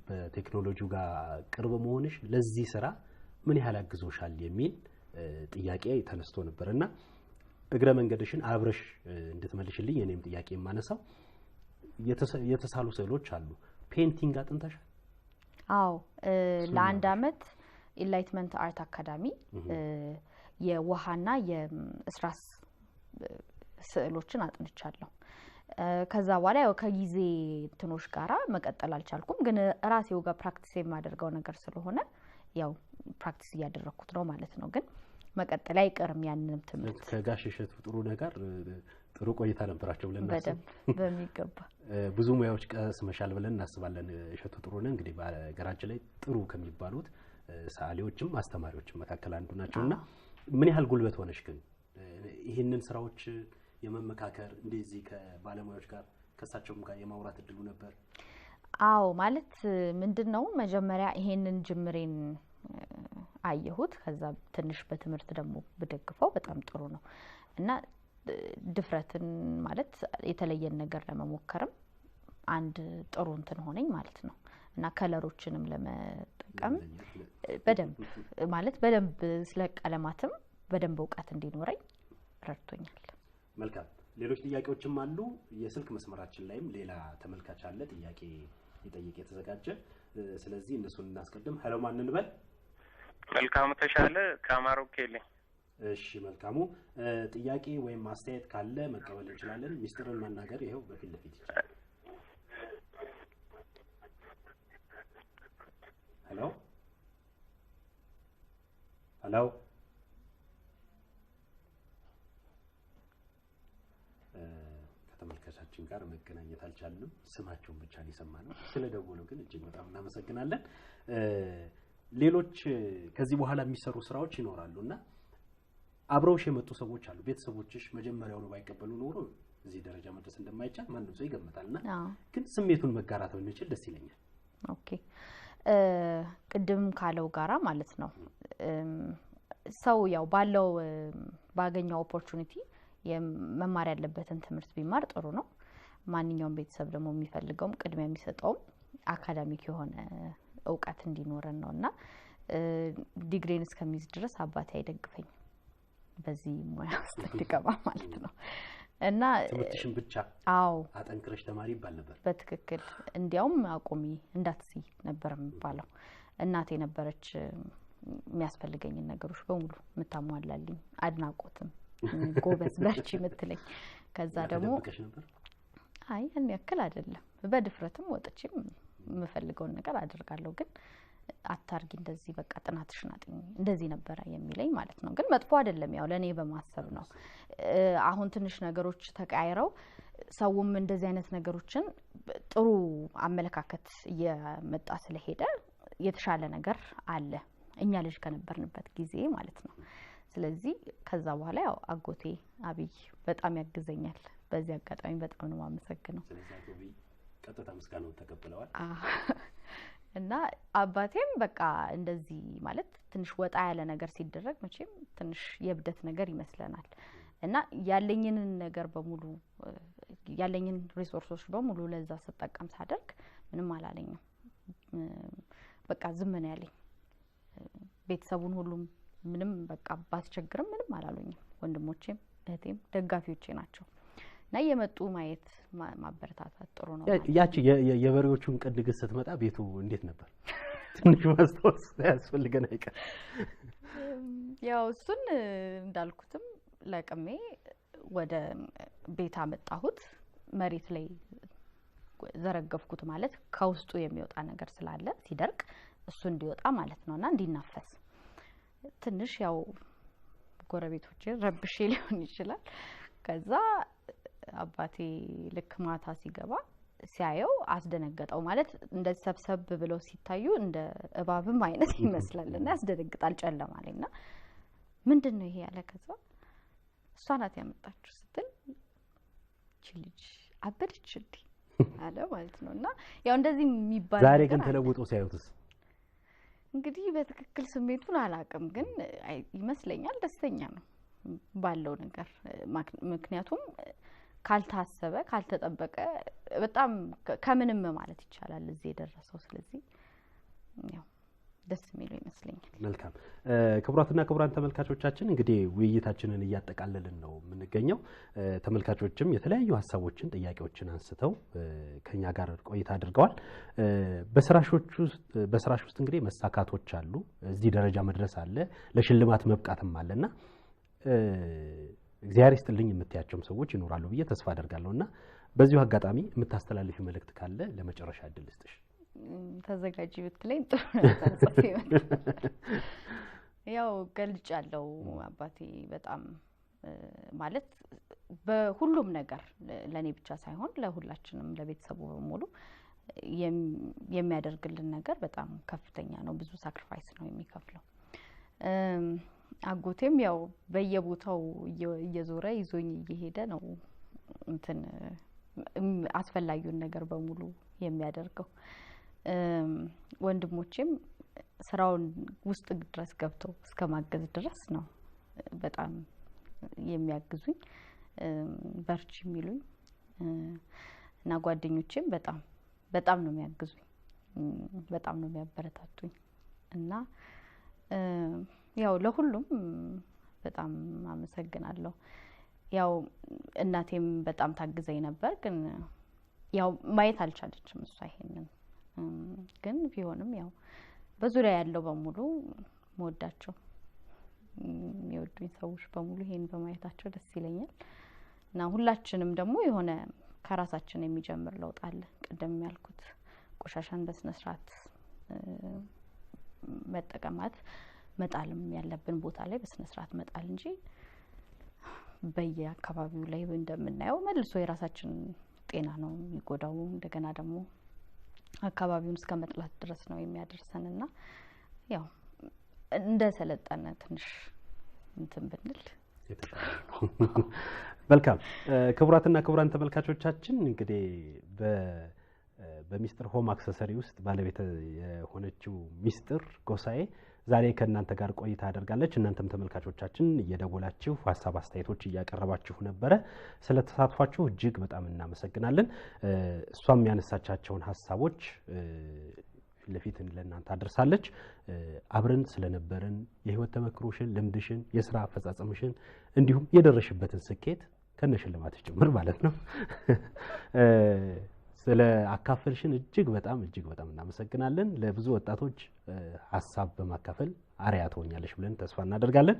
በቴክኖሎጂው ጋር ቅርብ መሆንሽ ለዚህ ስራ ምን ያህል አግዞሻል የሚል ጥያቄ ተነስቶ ነበርና እግረ መንገድሽን አብረሽ እንድትመልሽልኝ የኔም ጥያቄ የማነሳው የተሳሉ ስዕሎች አሉ። ፔንቲንግ አጥንተሻል? አዎ ለአንድ አመት ኢንላይትመንት አርት አካዳሚ የውሃና የእስራስ ስዕሎችን አጥንቻለሁ። ከዛ በኋላ ያው ከጊዜ እንትኖች ጋራ መቀጠል አልቻልኩም። ግን ራሴው ጋር ፕራክቲስ የማደርገው ነገር ስለሆነ ያው ፕራክቲስ እያደረኩት ነው ማለት ነው። ግን መቀጠል አይቀርም ያንንም ትምህርት። ከጋሽ እሸቱ ጥሩ ነገር ጥሩ ቆይታ ነበራቸው ብለን እናስባለን። በሚገባ ብዙ ሙያዎች ቀስመሻል ብለን እናስባለን። እሸቱ ጥሩነህ እንግዲህ በሀገራችን ላይ ጥሩ ከሚባሉት ሰዓሊዎችም አስተማሪዎችም መካከል አንዱ ናቸውና ምን ያህል ጉልበት ሆነሽ ግን ይሄንን ስራዎች የመመካከር እንደዚህ ከባለሙያዎች ጋር ከሳቸውም ጋር የማውራት እድሉ ነበር? አዎ ማለት ምንድነው መጀመሪያ ይሄንን ጅምሬን አየሁት። ከዛ ትንሽ በትምህርት ደግሞ ብደግፈው በጣም ጥሩ ነው እና ድፍረትን ማለት የተለየን ነገር ለመሞከርም አንድ ጥሩ እንትን ሆነኝ ማለት ነው እና ከለሮችንም ለመጠቀም በደንብ ማለት በደንብ ስለ ቀለማትም በደንብ እውቀት እንዲኖረኝ ረድቶኛል። መልካም ሌሎች ጥያቄዎችም አሉ። የስልክ መስመራችን ላይም ሌላ ተመልካች አለ ጥያቄ ይጠይቅ የተዘጋጀ። ስለዚህ እነሱን እናስቀድም። ሄሎ ማን እንበል? መልካሙ ተሻለ ከአማሮ ኬሌ። እሺ መልካሙ ጥያቄ ወይም አስተያየት ካለ መቀበል እንችላለን። ሚስጥርን መናገር ይሄው በፊት ለፊት ይችላል። ሄሎ ሄሎ ከተመልካቻችን ጋር መገናኘት አልቻልንም። ስማቸውን ብቻ ነው የሰማነው። ስለደወሉ ግን እጅግ በጣም እናመሰግናለን። ሌሎች ከዚህ በኋላ የሚሰሩ ስራዎች ይኖራሉና አብረውሽ የመጡ ሰዎች አሉ። ቤተሰቦችሽ መጀመሪያውኑ ባይቀበሉ ኖሮ እዚህ ደረጃ መድረስ እንደማይቻል ማንም ሰው ይገምታልና ግን ስሜቱን መጋራት ብንችል ደስ ይለኛል። ኦኬ ቅድም ካለው ጋራ ማለት ነው ሰው ያው ባለው ባገኘው ኦፖርቹኒቲ የመማር ያለበትን ትምህርት ቢማር ጥሩ ነው። ማንኛውም ቤተሰብ ደግሞ የሚፈልገውም ቅድሚያ የሚሰጠው አካዳሚክ የሆነ እውቀት እንዲኖረን ነውና ዲግሪን እስከሚይዝ ድረስ አባቴ አይደግፈኝ በዚህ ሙያ ውስጥ እንድገባ ማለት ነው። እና ትምህርትሽን ብቻ አጠንክረሽ ተማሪ ይባል ነበር። በትክክል እንዲያውም አቁሚ እንዳትሲ ነበር የሚባለው። እናቴ ነበረች የሚያስፈልገኝን ነገሮች በሙሉ የምታሟላልኝ፣ አድናቆትም ጎበዝ በርቺ የምትለኝ። ከዛ ደግሞ አይ እኔ ያክል አይደለም በድፍረትም ወጥቼም የምፈልገውን ነገር አደርጋለሁ። ግን አታርጊ እንደዚህ በቃ ጥናትሽን አጥኚ እንደዚህ ነበር የሚለኝ ማለት ነው። ግን መጥፎ አይደለም ያው ለኔ በማሰብ ነው። አሁን ትንሽ ነገሮች ተቀያይረው ሰውም እንደዚህ አይነት ነገሮችን ጥሩ አመለካከት እየመጣ ስለሄደ የተሻለ ነገር አለ እኛ ልጅ ከነበርንበት ጊዜ ማለት ነው። ስለዚህ ከዛ በኋላ ያው አጎቴ አብይ በጣም ያግዘኛል። በዚህ አጋጣሚ በጣም ነው ማመሰግነው። ስለዚህ አጎቴ ቀጥታ ምስጋናው ተቀበለዋል። እና አባቴም በቃ እንደዚህ ማለት ትንሽ ወጣ ያለ ነገር ሲደረግ መቼም ትንሽ የብደት ነገር ይመስለናል። እና ያለኝን ነገር በሙሉ ያለኝን ሪሶርሶች በሙሉ ለዛ ተጠቀም ሳደርግ ምንም አላለኝም። በቃ ዝም ነው ያለኝ። ቤተሰቡን ሁሉም ምንም በቃ ባስቸግርም ምንም አላሉኝም። ወንድሞቼም እህቴም ደጋፊዎቼ ናቸው። እና የመጡ ማየት ማበረታታት ጥሩ ነው። ያቺ የበሬዎቹን ቀን ንግስት ስትመጣ ቤቱ እንዴት ነበር? ትንሽ ማስታወስ ያስፈልገን አይቀር። ያው እሱን እንዳልኩትም ለቅሜ ወደ ቤት አመጣሁት። መሬት ላይ ዘረገፍኩት ማለት ከውስጡ የሚወጣ ነገር ስላለ ሲደርቅ እሱ እንዲወጣ ማለት ነውና እንዲናፈስ ትንሽ ያው ጎረቤቶቼ ረብሼ ሊሆን ይችላል። ከዛ አባቴ ልክ ማታ ሲገባ ሲያየው አስደነገጠው ማለት እንደ ሰብሰብ ብለው ሲታዩ እንደ እባብም አይነት ይመስላልና ያስደነግጣል። ጨለማ ላይና ምንድነው ይሄ ያለ። ከዛ እሷ ናት ያመጣችው ስትል እቺ ልጅ አበደች እንዴ አለ ማለት ነውና ያው እንደዚህ የሚባል ዛሬ ግን ተለውጦ ሲያዩትስ እንግዲህ በትክክል ስሜቱን አላቅም፣ ግን ይመስለኛል ደስተኛ ነው ባለው ነገር። ምክንያቱም ካልታሰበ ካልተጠበቀ በጣም ከምንም ማለት ይቻላል እዚህ የደረሰው። ስለዚህ ያው ደስ የሚለው ይመስለኛል። መልካም ክቡራትና ክቡራን ተመልካቾቻችን እንግዲህ ውይይታችንን እያጠቃለልን ነው የምንገኘው። ተመልካቾችም የተለያዩ ሀሳቦችን ጥያቄዎችን አንስተው ከኛ ጋር ቆይታ አድርገዋል። በስራሽ ውስጥ እንግዲህ መሳካቶች አሉ፣ እዚህ ደረጃ መድረስ አለ፣ ለሽልማት መብቃትም አለና እግዚአብሔር ይስጥልኝ የምትያቸውም ሰዎች ይኖራሉ ብዬ ተስፋ አደርጋለሁና በዚሁ አጋጣሚ የምታስተላልፊው መልእክት ካለ ለመጨረሻ እድል ልስጥሽ። ተዘጋጂ ብትለኝ ጥሩ ነበር። ጽፌ ያው ገልጫለሁ። አባቴ በጣም ማለት በሁሉም ነገር ለኔ ብቻ ሳይሆን ለሁላችንም ለቤተሰቡ በሙሉ የሚያደርግልን ነገር በጣም ከፍተኛ ነው። ብዙ ሳክሪፋይስ ነው የሚከፍለው። አጎቴም ያው በየቦታው እየዞረ ይዞኝ እየሄደ ነው እንትን አስፈላጊውን ነገር በሙሉ የሚያደርገው። ወንድሞቼም ስራውን ውስጥ ድረስ ገብተው እስከማገዝ ድረስ ነው በጣም የሚያግዙኝ፣ በርቺ የሚሉኝ እና ጓደኞቼም በጣም ነው የሚያግዙኝ፣ በጣም ነው የሚያበረታቱኝ። እና ያው ለሁሉም በጣም አመሰግናለሁ። ያው እናቴም በጣም ታግዘኝ ነበር ግን ያው ማየት አልቻለችም እሷ ይሄንን ግን ቢሆንም ያው በዙሪያ ያለው በሙሉ ወዳቸው የሚወዱኝ ሰዎች በሙሉ ይሄን በማየታቸው ደስ ይለኛል እና ሁላችንም ደግሞ የሆነ ከራሳችን የሚጀምር ለውጥ አለ። ቀደም ያልኩት ቆሻሻን በስነ ስርዓት መጠቀማት መጣልም ያለብን ቦታ ላይ በስነ ስርዓት መጣል እንጂ በየአካባቢው ላይ እንደምናየው መልሶ የራሳችን ጤና ነው የሚጎዳው። እንደገና ደግሞ አካባቢውን እስከ መጥላት ድረስ ነው የሚያደርሰንና ያው እንደ ሰለጠነ ትንሽ እንትን ብንል መልካም። ክቡራትና ክቡራን ተመልካቾቻችን እንግዲህ በሚስጥር ሆም አክሰሰሪ ውስጥ ባለቤት የሆነችው ሚስጥር ጎሳዬ ዛሬ ከእናንተ ጋር ቆይታ አደርጋለች። እናንተም ተመልካቾቻችን እየደወላችሁ ሐሳብ አስተያየቶች እያቀረባችሁ ነበር። ስለተሳትፏችሁ እጅግ በጣም እናመሰግናለን። እሷም ያነሳቻቸውን ሐሳቦች ለፊት ለእናንተ አድርሳለች። አብረን ስለነበረን የህይወት ተመክሮሽን፣ ልምድሽን፣ የሥራ አፈጻጸምሽን እንዲሁም የደረሽበትን ስኬት ከነሽልማትሽ ጭምር ማለት ነው ስለ አካፈልሽን እጅግ በጣም እናመሰግናለን። ለብዙ ወጣቶች ሐሳብ በማካፈል አርአያ ትሆኛለሽ ብለን ተስፋ እናደርጋለን።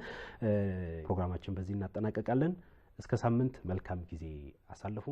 ፕሮግራማችን በዚህ እናጠናቀቃለን። እስከ ሳምንት መልካም ጊዜ አሳልፉ።